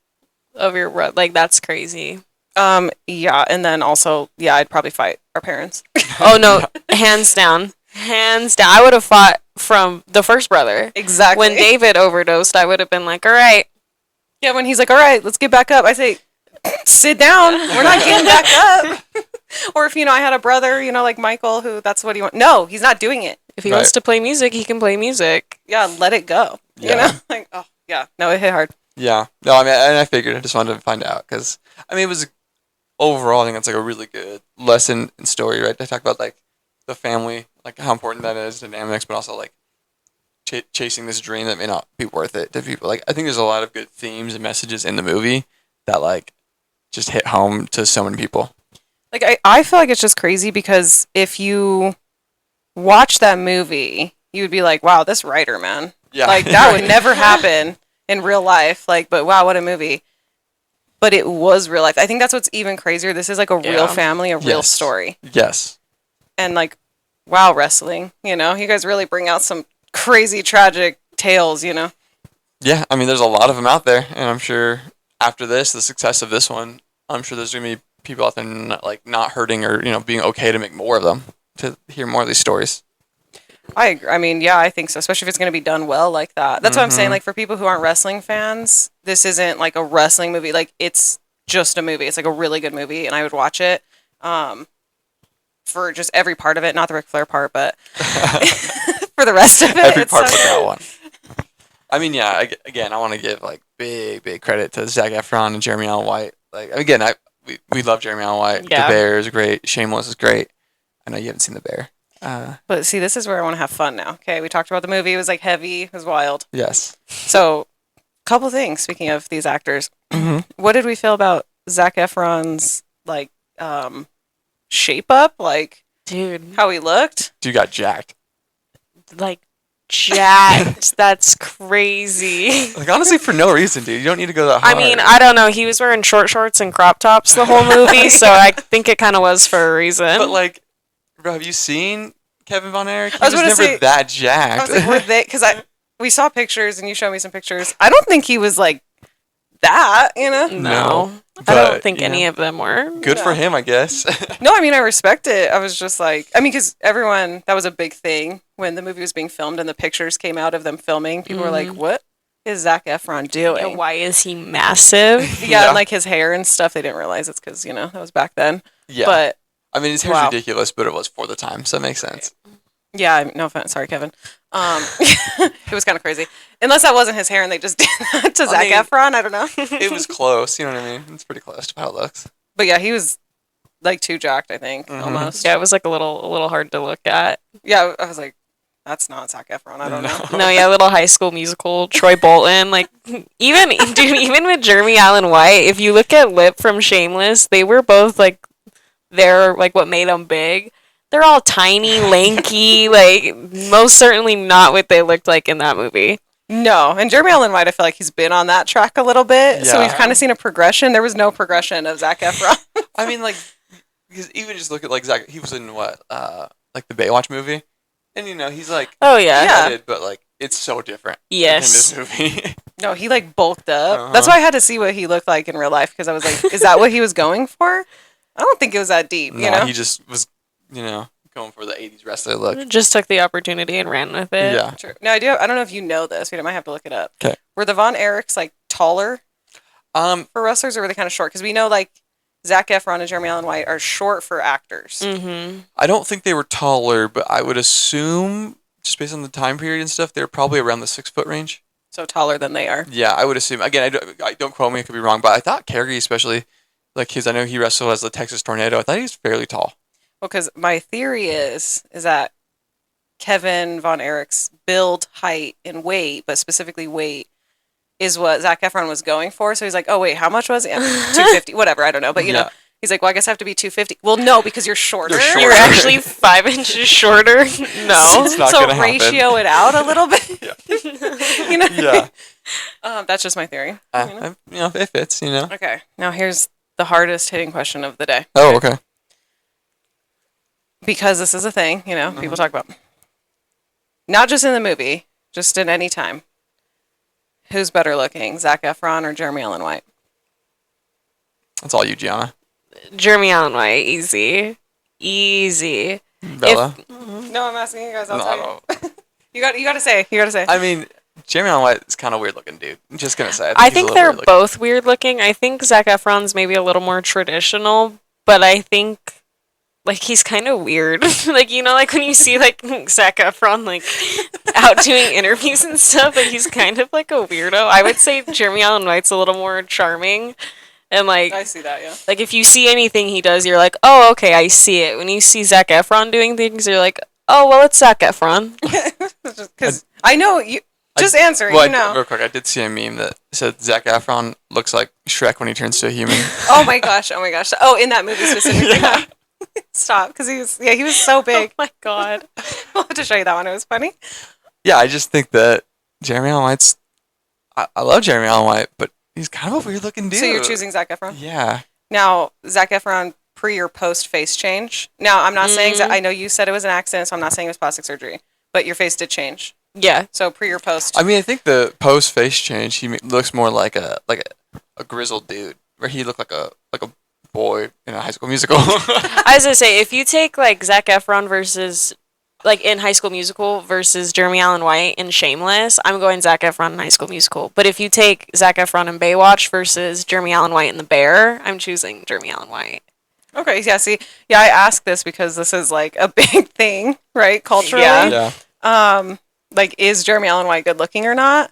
Speaker 3: of your like that's crazy.
Speaker 2: Yeah, and then also, yeah, I'd probably fight our parents.
Speaker 3: Oh no, hands down. Hands down. I would have fought from the first brother.
Speaker 2: Exactly.
Speaker 3: When David overdosed, I would have been like, all right.
Speaker 2: Yeah, when he's like, all right, let's get back up. I say, sit down. We're not getting back up. Or if, I had a brother, like Michael, who that's what he wants. No, he's not doing it.
Speaker 3: If he
Speaker 1: Right.
Speaker 3: wants to play music, he can play music.
Speaker 2: Yeah, let it go.
Speaker 1: Yeah.
Speaker 2: Like, oh, yeah. No, it hit hard.
Speaker 1: Yeah. No, I mean, and I figured I just wanted to find out because I mean, it was overall. I think it's like a really good lesson and story, right? They talk about like the family, like how important that is, dynamics, but also like chasing this dream that may not be worth it to people. Like, I think there's a lot of good themes and messages in the movie that like just hit home to so many people.
Speaker 2: Like, I feel like it's just crazy because if you watch that movie, you would be like, wow, this writer, man.
Speaker 1: Yeah.
Speaker 2: Like, that would never happen in real life. Like, but wow, what a movie. But it was real life. I think that's what's even crazier. This is like a real
Speaker 3: Yeah.
Speaker 2: family, a real
Speaker 1: Yes.
Speaker 2: story.
Speaker 1: Yes.
Speaker 2: And like, wow, wrestling. You guys really bring out some crazy, tragic tales, you know.
Speaker 1: Yeah, I mean, there's a lot of them out there, and I'm sure after this, the success of this one, I'm sure there's gonna be people out there not hurting or being okay to make more of them, to hear more of these stories.
Speaker 2: I agree. I mean, yeah, I think so, especially if it's going to be done well like that. That's what I'm saying.
Speaker 1: Mhm.
Speaker 2: Like, for people who aren't wrestling fans, this isn't like a wrestling movie. Like, it's just a movie. It's like a really good movie, and I would watch it for just every part of it. Not the Ric Flair part, but for the rest of it.
Speaker 1: Every
Speaker 2: It's
Speaker 1: part
Speaker 2: so
Speaker 1: but that
Speaker 2: good.
Speaker 1: one. I mean, yeah. Again, I want to give like big credit to Zac Efron and Jeremy Allen White. Like again, we love Jeremy Allen White.
Speaker 3: Yeah.
Speaker 1: The Bear is great. Shameless is great. I know you haven't seen The Bear.
Speaker 2: But see, this is where I want to have fun now. Okay, we talked about the movie. It was like heavy. It was wild.
Speaker 1: Yes.
Speaker 2: So, couple things. Speaking of these actors,
Speaker 1: hmm
Speaker 2: what did we feel about Zac Efron's like shape up? Like
Speaker 3: Dude,
Speaker 2: how he looked?
Speaker 1: You got jacked.
Speaker 3: like jacked. That's crazy.
Speaker 1: Like honestly, for no reason, dude. You don't need to go that
Speaker 3: I
Speaker 1: hard.
Speaker 3: mean, I don't know. He was wearing short shorts and crop tops the whole movie, so I think it kind of was for a reason.
Speaker 1: but like, bro, have you seen Kevin Von Erich? He
Speaker 2: I was
Speaker 1: was
Speaker 2: gonna
Speaker 1: never
Speaker 2: say-
Speaker 1: that
Speaker 2: I
Speaker 1: jacked.
Speaker 2: was like, were they? Because we saw pictures and you showed me some pictures. I don't think he was like that. You know?
Speaker 3: no, I
Speaker 1: but,
Speaker 3: don't think
Speaker 1: you
Speaker 3: any
Speaker 1: know,
Speaker 3: of them were.
Speaker 1: Good for
Speaker 2: No.
Speaker 1: him, I guess.
Speaker 2: No, I mean I respect it. I was just like, I mean, because everyone that was a big thing when the movie was being filmed and the pictures came out of them filming. People were like, "What is Zac Efron doing?"
Speaker 3: Yeah, why is he massive?
Speaker 2: Yeah,
Speaker 1: Yeah.
Speaker 2: and like his hair and stuff. They didn't realize it's because that was back then.
Speaker 1: Yeah.
Speaker 2: But
Speaker 1: I mean, his hair's
Speaker 2: Wow.
Speaker 1: ridiculous, but it was for the time, so it makes sense.
Speaker 2: yeah, no offense. Sorry, Kevin. It was kind of crazy. Unless that wasn't his hair and they just did that to Zac
Speaker 1: mean-
Speaker 2: Efron. I don't know.
Speaker 1: It was close, you know what I mean? It's pretty close to how it looks.
Speaker 2: But yeah, he was like too jacked. I think
Speaker 1: Mhm.
Speaker 2: almost.
Speaker 3: Yeah, it was like a little hard to look at.
Speaker 2: Yeah, I was like, that's not Zac Efron. I don't know.
Speaker 3: No, yeah, little High School Musical, Troy Bolton, like even with Jeremy Allen White, if you look at Lip from Shameless, they were both like they're like what made them big. They're all tiny, lanky, like most certainly not what they looked like in that movie.
Speaker 2: No, and Jeremy Allen White, I feel like he's been on that track a little bit, so we've
Speaker 1: Yeah.
Speaker 2: kind of seen a progression. There was no progression of Zac Efron.
Speaker 1: I mean, like, because even just look at, like, Zach, he was in what? Like the Baywatch movie? And, he's, like,
Speaker 3: Oh yeah,
Speaker 2: Yeah.
Speaker 1: headed, but, like, it's so different
Speaker 3: yes.
Speaker 1: in this movie.
Speaker 2: No, he like bulked up.
Speaker 1: Uh-huh.
Speaker 2: That's why I had to see what he looked like in real life because I was like, is that what he was going for? I don't think it was that deep, you
Speaker 1: No,
Speaker 2: know?
Speaker 1: he just was, going for the 80s wrestler look.
Speaker 3: Just took the opportunity and ran with it.
Speaker 1: Yeah.
Speaker 2: True. Now, I don't know if you know this. We might have to look it up.
Speaker 1: 'Kay.
Speaker 2: Were the Von Erichs like taller for wrestlers or were they kind of short? Because we know like Zac Efron and Jeremy Allen White are short for actors.
Speaker 3: Mm-hmm.
Speaker 1: I don't think they were taller, but I would assume, just based on the time period and stuff, they were probably around the 6-foot range.
Speaker 2: So taller than they are.
Speaker 1: Yeah, I would assume. Again, I don't quote me, I could be wrong, but I thought Kerry, especially, like I know he wrestled as the Texas Tornado. I thought he was fairly tall.
Speaker 2: Well, because my theory is that Kevin Von Erich's build, height, and weight, but specifically weight, is what Zac Efron was going for. So he's like, oh, wait, how much was it? 250, whatever, I don't know. But, you know, he's like, well, I guess I have to be 250. Well, no, because you're shorter.
Speaker 1: You're shorter.
Speaker 3: You're actually 5 inches shorter. No.
Speaker 1: It's not
Speaker 2: so
Speaker 1: gonna happen.
Speaker 2: ratio it out a little bit. You know?
Speaker 1: Yeah.
Speaker 2: That's just my theory.
Speaker 1: It fits,
Speaker 2: Okay, now here's the hardest hitting question of the day.
Speaker 1: Oh, okay.
Speaker 2: Because this is a thing, people talk about. Not just in the movie, just in any time. Who's better looking, Zac Efron or Jeremy Allen White?
Speaker 1: That's all you, Gianna.
Speaker 3: Jeremy Allen White, easy. Easy.
Speaker 1: Bella.
Speaker 2: No, I'm asking you guys. I'll
Speaker 1: No,
Speaker 2: tell
Speaker 1: no.
Speaker 2: you. You got to say. You got to say.
Speaker 1: I mean, Jeremy Allen White is kind of weird looking dude. I'm just gonna say.
Speaker 3: I
Speaker 1: he's a
Speaker 3: think
Speaker 1: little
Speaker 3: they're
Speaker 1: weird looking.
Speaker 3: both weird looking. I think Zac Efron's maybe a little more traditional, but I think like he's kind of weird. Like like when you see like Zac Efron like out doing interviews and stuff, like he's kind of like a weirdo. I would say Jeremy Allen White's a little more charming. And like
Speaker 2: I see that, yeah.
Speaker 3: like if you see anything he does, you're like, "Oh, okay, I see it." When you see Zac Efron doing things, you're like, "Oh, well, it's Zac Efron."
Speaker 2: Because I know you. Just answer.
Speaker 1: Well,
Speaker 2: you know.
Speaker 1: real quick, I did see a meme that said Zac Efron looks like Shrek when he turns to a human.
Speaker 2: Oh my gosh. Oh my gosh. Oh, in that movie specifically.
Speaker 1: Yeah.
Speaker 2: Stop, because he was so big.
Speaker 3: Oh my god.
Speaker 2: I'll have to show you that one. It was funny.
Speaker 1: Yeah, I just think that Jeremy Allen White's. I love Jeremy Allen White, but he's kind of a weird looking dude.
Speaker 2: So you're choosing Zac Efron?
Speaker 1: Yeah.
Speaker 2: Now, Zac Efron pre or post face change. Now, I'm not saying that. I know you said it was an accident, so I'm not saying it was plastic surgery. But your face did change. Yeah. So pre or post?
Speaker 1: I mean, I think the post face change, he looks more like a grizzled dude, where he looked like a boy in a High School Musical.
Speaker 3: I was gonna say, if you take like Zac Efron versus like in High School Musical versus Jeremy Allen White in Shameless, I'm going Zac Efron in High School Musical. But if you take Zac Efron in Baywatch versus Jeremy Allen White in The Bear, I'm choosing Jeremy Allen White.
Speaker 2: Okay, yeah, see, yeah, I asked this because this is like a big thing, right, culturally.
Speaker 1: Yeah.
Speaker 2: Like, is Jeremy Allen White good looking or not?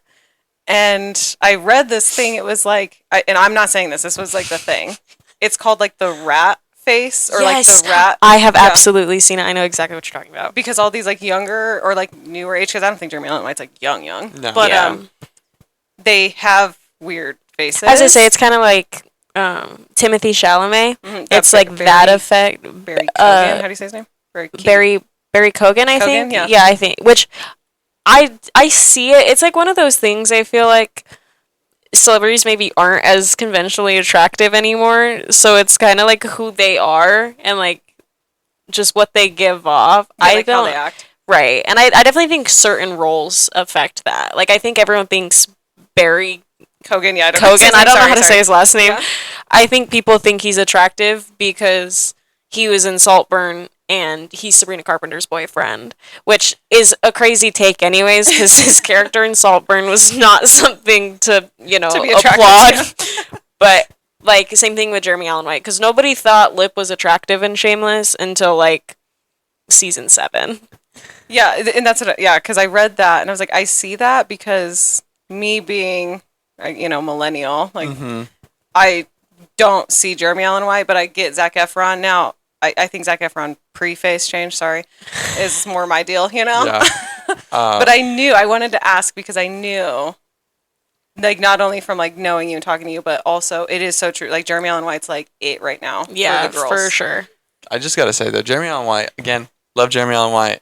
Speaker 2: And I read this thing. It was like, and I'm not saying this. This was like the thing. It's called like the rat face or like the rat.
Speaker 3: I have absolutely seen it. I know exactly what you're talking about.
Speaker 2: Because all these like younger or like newer age, because I don't think Jeremy Allen White's like young,
Speaker 1: No.
Speaker 2: but they have weird faces.
Speaker 3: As I say, it's kind of like Timothy Chalamet.
Speaker 2: Mm-hmm.
Speaker 3: It's like that effect.
Speaker 2: Barry Kogan. How do you say his name?
Speaker 3: Barry Kogan, I think.
Speaker 2: Yeah,
Speaker 3: I think. Which I see it. It's like one of those things. I feel like celebrities maybe aren't as conventionally attractive anymore, so it's kind of like who they are and like just what they give off.
Speaker 2: Yeah, like how they act.
Speaker 3: Right, and I definitely think certain roles affect that. Like I think everyone thinks Barry
Speaker 2: Kogan. Yeah,
Speaker 3: I don't know how to say his last name. Yeah. I think people think he's attractive because he was in Saltburn and he's Sabrina Carpenter's boyfriend, which is a crazy take anyways, because his character in Saltburn was not something to, applaud. Yeah. But, like, same thing with Jeremy Allen White, because nobody thought Lip was attractive in Shameless until, like, season 7.
Speaker 2: Yeah, and that's what, because I read that, and I was like, I see that because me being, millennial, like, I don't see Jeremy Allen White, but I get Zac Efron. Now, I think Zac Efron pre-face change, is more my deal, Yeah. But I wanted to ask because I knew, like, not only from, like, knowing you and talking to you, but also it is so true. Like, Jeremy Allen White's, like, it right now.
Speaker 3: Yeah,
Speaker 2: for the girls.
Speaker 3: For sure.
Speaker 1: I just got to say, though, Jeremy Allen White, again, love Jeremy Allen White,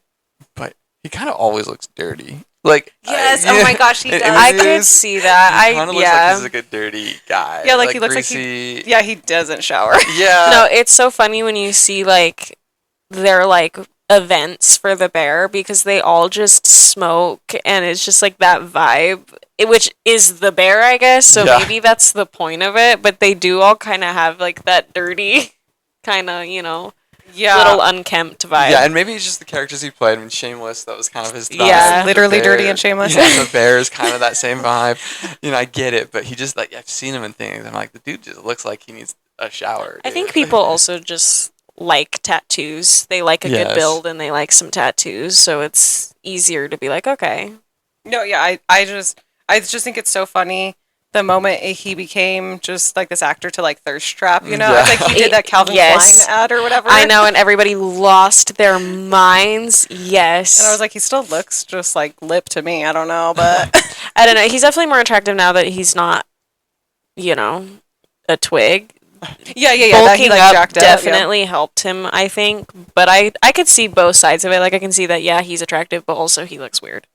Speaker 1: but he kind of always looks dirty. Like,
Speaker 2: yes, oh my gosh, he does.
Speaker 3: I could see that.
Speaker 1: He kind of looks like he's like a dirty guy.
Speaker 2: Yeah, like he looks
Speaker 1: greasy.
Speaker 2: like he doesn't shower.
Speaker 1: Yeah.
Speaker 3: No, it's so funny when you see like their like events for the Bear because they all just smoke and it's just like that vibe, which is the Bear, I guess. So maybe that's the point of it. But they do all kind of have like that dirty kind of, little unkempt vibe.
Speaker 1: Yeah, and maybe it's just the characters he played in Shameless. That was kind of his style.
Speaker 2: Yeah, literally dirty and shameless.
Speaker 1: Yeah, the Bear is kind of that same vibe. I get it, but he just like I've seen him in things. I'm like, the dude just looks like he needs a shower. Dude.
Speaker 3: I think people also just like tattoos. They like a good build and they like some tattoos, so it's easier to be like, okay.
Speaker 2: No, yeah, I just think it's so funny. The moment he became just like this actor to like thirst trap,
Speaker 1: Yeah.
Speaker 2: It's like he did that Calvin Klein ad or whatever.
Speaker 3: I know, and everybody lost their minds. Yes.
Speaker 2: And I was like, he still looks just like Lip to me. I don't know, but
Speaker 3: I don't know. He's definitely more attractive now that he's not, a twig.
Speaker 2: Yeah.
Speaker 3: Bulking up definitely helped him, I think. But I could see both sides of it. Like I can see that, yeah, he's attractive, but also he looks weird.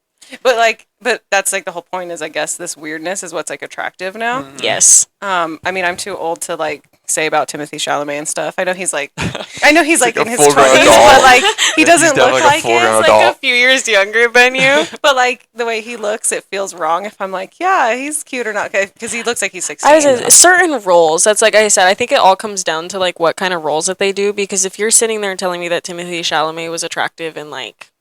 Speaker 2: But that's like the whole point is I guess this weirdness is what's like attractive now.
Speaker 3: Mm-hmm. Yes.
Speaker 2: I mean I'm too old to like say about Timothy Chalamet and stuff. I know he's like in his 20s, but like he doesn't look like it.
Speaker 3: He's like a few years younger than you.
Speaker 2: But like the way he looks, it feels wrong if I'm like, yeah, he's cute or not, because he looks like he's 16.
Speaker 3: Certain roles. That's like I said. I think it all comes down to like what kind of roles that they do. Because if you're sitting there and telling me that Timothy Chalamet was attractive and like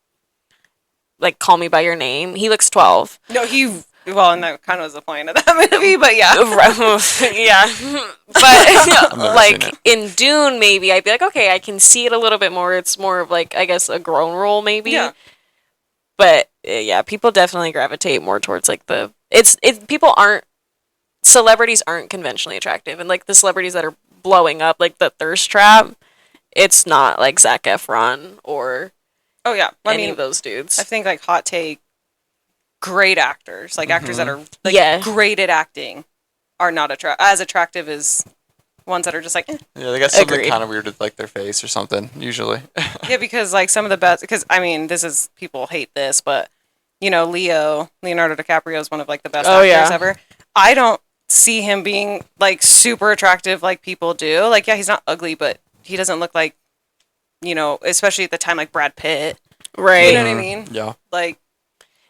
Speaker 3: Call Me by Your Name, he looks 12.
Speaker 2: No, and that kind of was the point of that movie, but yeah.
Speaker 3: Yeah. But like in Dune, maybe I'd be like, okay, I can see it a little bit more. It's more of like, I guess, a grown role maybe.
Speaker 2: Yeah.
Speaker 3: But yeah, people definitely gravitate more towards like celebrities aren't conventionally attractive. And like the celebrities that are blowing up, like the Thirst Trap, it's not like Zac Efron or any of those dudes.
Speaker 2: I think like hot take, great actors, like actors that are like great at acting, are not as attractive as ones that are just like.
Speaker 1: Yeah, they got something kind of weird with like their face or something usually.
Speaker 2: Yeah, because like some of the best. Because I mean, people hate this, but Leonardo DiCaprio is one of like the best actors ever. I don't see him being like super attractive like people do. Like, yeah, he's not ugly, but he doesn't look like. Especially at the time, like Brad Pitt.
Speaker 3: Right.
Speaker 2: You know what I mean?
Speaker 1: Yeah.
Speaker 2: Like,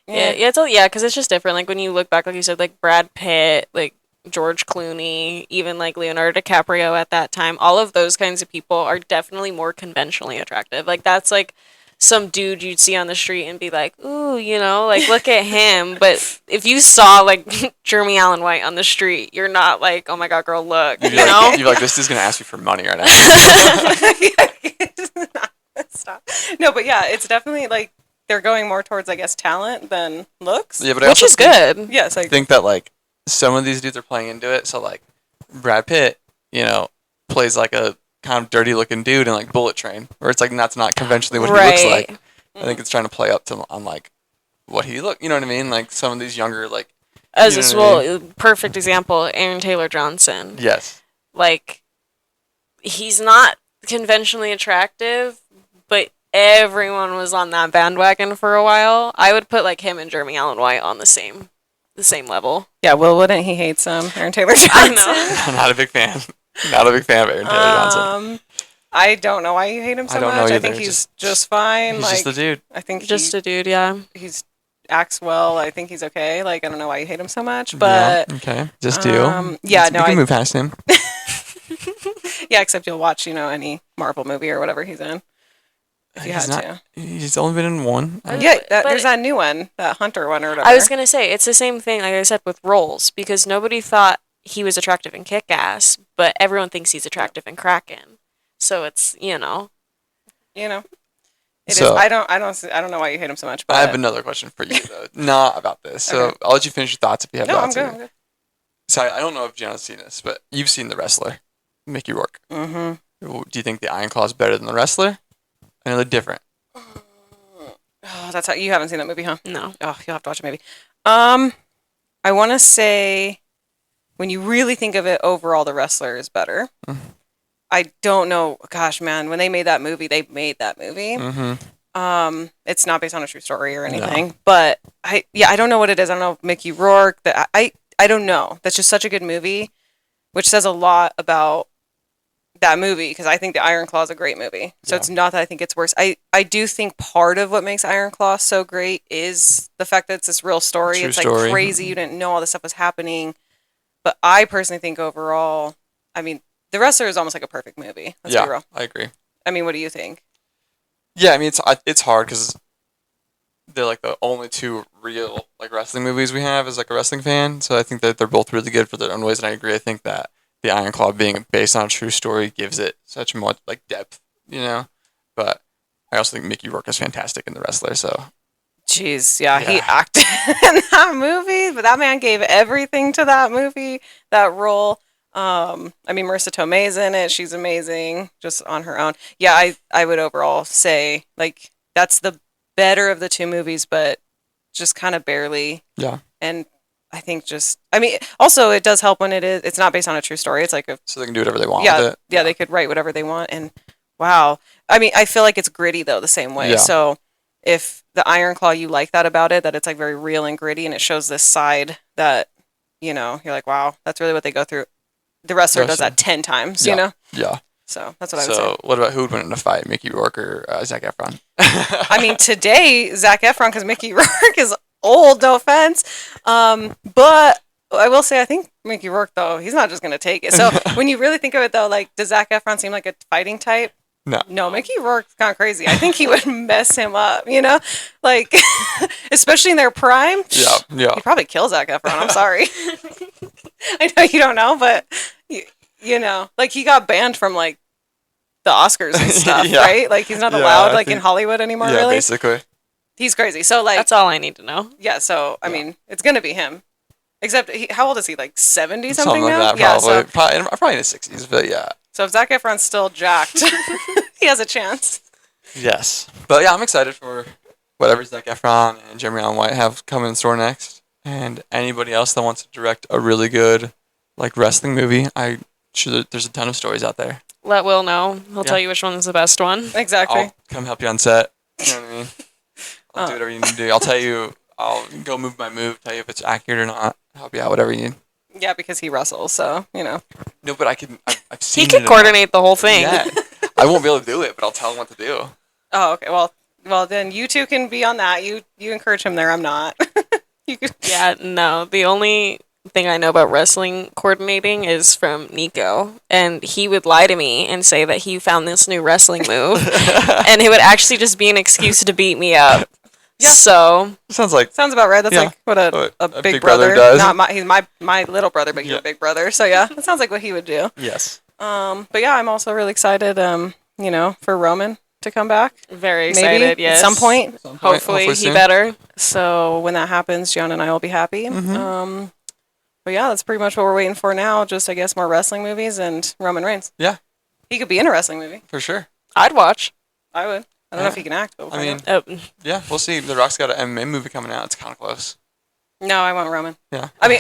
Speaker 3: Yeah, because it's just different. Like when you look back, like you said, like Brad Pitt, like George Clooney, even like Leonardo DiCaprio at that time, all of those kinds of people are definitely more conventionally attractive. Like that's like some dude you'd see on the street and be like, ooh, like look at him. But if you saw like Jeremy Allen White on the street, you're not like, oh my god, girl, look,
Speaker 1: You'd be like, this is gonna ask you for money right now.
Speaker 2: Stop. No, but yeah, it's definitely like they're going more towards, I guess, talent than looks.
Speaker 1: Yeah, but I
Speaker 3: which
Speaker 1: also
Speaker 3: is good.
Speaker 2: Yes,
Speaker 1: I think that like some of these dudes are playing into it. So like Brad Pitt, plays like a kind of dirty looking dude in like Bullet Train, where it's like that's not conventionally what he looks like. I think it's trying to play up to on like what he look. You know what I mean? Like some of these younger like.
Speaker 3: Perfect example, Aaron Taylor Johnson.
Speaker 1: Yes.
Speaker 3: Like he's not conventionally attractive, but everyone was on that bandwagon for a while. I would put like him and Jeremy Allen White on the same level.
Speaker 2: Yeah, Will wouldn't he hates Aaron Taylor Johnson?
Speaker 3: I know.
Speaker 1: I'm not a big fan. Not a big fan of Aaron Taylor Johnson.
Speaker 2: I don't know why you hate him so much.
Speaker 1: Either.
Speaker 2: I think he's just fine.
Speaker 1: He's
Speaker 2: like,
Speaker 1: just a dude.
Speaker 2: I think
Speaker 3: just a dude. Yeah.
Speaker 2: He's acts well. I think he's okay. Like I don't know why you hate him so much, but
Speaker 1: okay, just do.
Speaker 2: Yeah,
Speaker 1: you can move past him.
Speaker 2: Yeah, except you'll watch any Marvel movie or whatever he's in. If you had to.
Speaker 1: He's only been in one.
Speaker 2: Yeah, there's that new one, that Hunter one or whatever.
Speaker 3: I was gonna say it's the same thing, like I said, with roles, because nobody thought he was attractive in Kick-Ass, but everyone thinks he's attractive in Kraken. So it's It
Speaker 2: is. I don't know why you hate him so much. But
Speaker 1: I have another question for you though, not about this. So I'll let you finish your thoughts if you have thoughts.
Speaker 2: I'm good.
Speaker 1: So I don't know if Gianna's seen this, but you've seen The Wrestler, Mickey Rourke.
Speaker 2: Mm-hmm.
Speaker 1: Do you think the Iron Claw is better than The Wrestler? I know they're different.
Speaker 2: Oh, that's how you haven't seen that movie, huh?
Speaker 3: No.
Speaker 2: Oh, you'll have to watch it maybe. I want to say, when you really think of it, overall, The Wrestler is better.
Speaker 1: Mm-hmm.
Speaker 2: I don't know. Gosh, man, when they made that movie,
Speaker 1: Mm-hmm.
Speaker 2: It's not based on a true story or anything, but I don't know what it is. I don't know Mickey Rourke. I don't know. That's just such a good movie, which says a lot about that movie, because I think the Iron Claw is a great movie. So it's not that I think it's worse. I do think part of what makes Iron Claw so great is the fact that it's this real story.
Speaker 1: True
Speaker 2: it's
Speaker 1: story.
Speaker 2: like crazy. You didn't know all this stuff was happening. But I personally think overall, I mean, The Wrestler is almost like a perfect movie. Let's be real.
Speaker 1: I agree.
Speaker 2: I mean, what do you think?
Speaker 1: Yeah, I mean it's hard because they're like the only two real like wrestling movies we have as like a wrestling fan. So I think that they're both really good for their own ways, and I agree. I think that the Iron Claw being based on a true story gives it such much like depth, But I also think Mickey Rourke is fantastic in The Wrestler. So,
Speaker 2: jeez, yeah, he acted in that movie, but that man gave everything to that movie, that role. I mean, Marissa Tomei's in it; she's amazing, just on her own. Yeah, I would overall say like that's the better of the two movies, but just kind of barely.
Speaker 1: Yeah,
Speaker 2: and I think also it does help when it's not based on a true story. It's like
Speaker 1: so they can do whatever they want
Speaker 2: with
Speaker 1: it.
Speaker 2: Yeah, they could write whatever they want. And wow. I mean, I feel like it's gritty though, the same way.
Speaker 1: Yeah.
Speaker 2: So if the Iron Claw, you like that about it, that it's like very real and gritty, and it shows this side that, you're like, wow, that's really what they go through. The Wrestler does that 10 times,
Speaker 1: Yeah.
Speaker 2: So that's what I would say.
Speaker 1: So what about who would win in a fight, Mickey Rourke or Zac Efron?
Speaker 2: I mean, today, Zac Efron, because Mickey Rourke is old, no offense. But I will say, I think Mickey Rourke, though, he's not just going to take it. So when you really think of it, though, like, does Zac Efron seem like a fighting type? No, Mickey Rourke's kind of crazy. I think he would mess him up, Like, especially in their prime.
Speaker 1: Yeah.
Speaker 2: He probably kills Zac Efron. I'm sorry. I know you don't know, but, like, he got banned from, like, the Oscars and stuff, right? Like, he's not allowed, like, in Hollywood anymore, really?
Speaker 1: Yeah, basically.
Speaker 2: He's crazy. So, like...
Speaker 3: That's all I need to know.
Speaker 2: Yeah, so, I mean, it's going to be him. Except, how old is he? Like, 70-something now?
Speaker 1: Something like that, probably. Yeah, probably in his 60s, but yeah.
Speaker 2: So if Zac Efron's still jacked, he has a chance.
Speaker 1: Yes. But yeah, I'm excited for whatever Zac Efron and Jeremy Allen White have coming in store next. And anybody else that wants to direct a really good, like, wrestling movie, I'm sure there's a ton of stories out there.
Speaker 3: Let Will know. He'll tell you which one's the best one.
Speaker 2: Exactly.
Speaker 1: I'll come help you on set. You know what I mean? I'll do whatever you need to do. I'll tell you, I'll go move my move, tell you if it's accurate or not. Help you out, whatever you need.
Speaker 2: Yeah, because he wrestles, so,
Speaker 1: No, but I've seen
Speaker 3: he can coordinate the whole thing.
Speaker 1: Yeah. I won't be able to do it, but I'll tell him what to do.
Speaker 2: Oh, okay. Well, Well, then you two can be on that. You encourage him there. I'm not. You could-
Speaker 3: Yeah, no. The only thing I know about wrestling coordinating is from Nico, and he would lie to me and say that he found this new wrestling move, and it would actually just be an excuse to beat me up.
Speaker 2: Yeah.
Speaker 3: So
Speaker 1: Sounds like
Speaker 2: Sounds about right. That's
Speaker 1: Yeah.
Speaker 2: like what a
Speaker 1: a
Speaker 2: big brother
Speaker 1: does.
Speaker 2: Not he's my little brother, but he's
Speaker 1: Yeah.
Speaker 2: a big brother. So yeah, that sounds like what he would do.
Speaker 1: yes.
Speaker 2: But yeah, I'm also really excited. For Roman to come back.
Speaker 3: very
Speaker 2: Maybe
Speaker 3: excited. Yes,
Speaker 2: at some point.
Speaker 3: Hopefully he
Speaker 1: soon.
Speaker 3: better.
Speaker 2: So when that happens, Gianna and I will be happy.
Speaker 1: Mhm.
Speaker 2: But yeah, that's pretty much what we're waiting for now. Just I guess more wrestling movies and Roman Reigns.
Speaker 1: Yeah,
Speaker 2: He could be in a wrestling movie.
Speaker 1: for sure.
Speaker 3: I'd watch.
Speaker 2: I would. I don't know if he can act. But we'll
Speaker 1: I mean,
Speaker 2: find out.
Speaker 1: yeah, we'll see. The Rock's got an MMA movie coming out. It's kind of close.
Speaker 2: No, I want Roman.
Speaker 1: Yeah.
Speaker 2: I mean,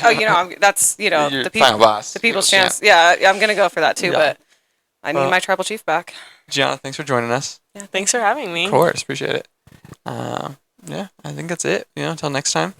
Speaker 2: that's
Speaker 1: Your
Speaker 2: the
Speaker 1: final boss.
Speaker 2: the people's
Speaker 1: Yeah.
Speaker 2: chance. Yeah, I'm gonna go for that too.
Speaker 1: Yeah.
Speaker 2: But I need
Speaker 1: Well-
Speaker 2: my tribal chief back.
Speaker 1: Gianna, thanks for joining us.
Speaker 3: Yeah, thanks for having me.
Speaker 1: Of course, appreciate it. Yeah, I think that's it. Until next time.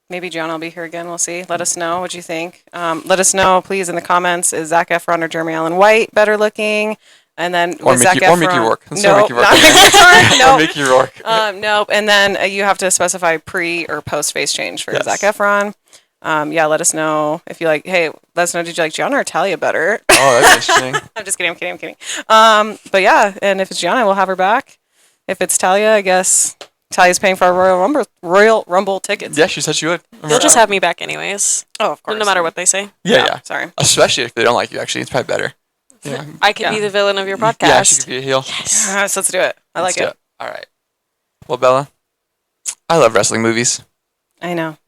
Speaker 2: Maybe Gianna will be here again. We'll see. Let us know what you think. Let us know, please, in the comments. Is Zac Efron or Jeremy Allen White better looking? And then
Speaker 1: Or
Speaker 2: with
Speaker 1: Mickey-
Speaker 2: Zac
Speaker 1: or
Speaker 2: Efron,
Speaker 1: Mickey Rourke. Let's
Speaker 2: no,
Speaker 1: throw Mickey Rourke
Speaker 2: not
Speaker 1: in there.
Speaker 2: Mickey Rourke.
Speaker 1: Or
Speaker 2: No,
Speaker 1: Mickey Rourke.
Speaker 2: nope. And then you have to specify pre or post face change for
Speaker 1: Yes.
Speaker 2: Zac Efron. Let us know if you like. Hey, let us know. Did you like Gianna or Talia better?
Speaker 1: Oh, that's interesting.
Speaker 2: I'm just kidding. I'm kidding. But yeah, and if it's Gianna, we'll have her back. If it's Talia, I guess Talia's paying for our Royal Rumble tickets.
Speaker 1: Yeah, she said she would.
Speaker 3: You'll just have me back anyways,
Speaker 2: Oh, of course.
Speaker 3: no matter what they say.
Speaker 1: Yeah.
Speaker 2: Sorry.
Speaker 1: Especially if they don't like you, actually. It's probably better. Yeah.
Speaker 3: I could be
Speaker 2: Yeah.
Speaker 3: the villain of your
Speaker 1: Yeah, she
Speaker 3: podcast.
Speaker 1: could be a heel.
Speaker 2: Yes, let's do it. I like
Speaker 1: Let's do
Speaker 2: it.
Speaker 1: All right. Well, Bella, I love wrestling movies.
Speaker 2: I know.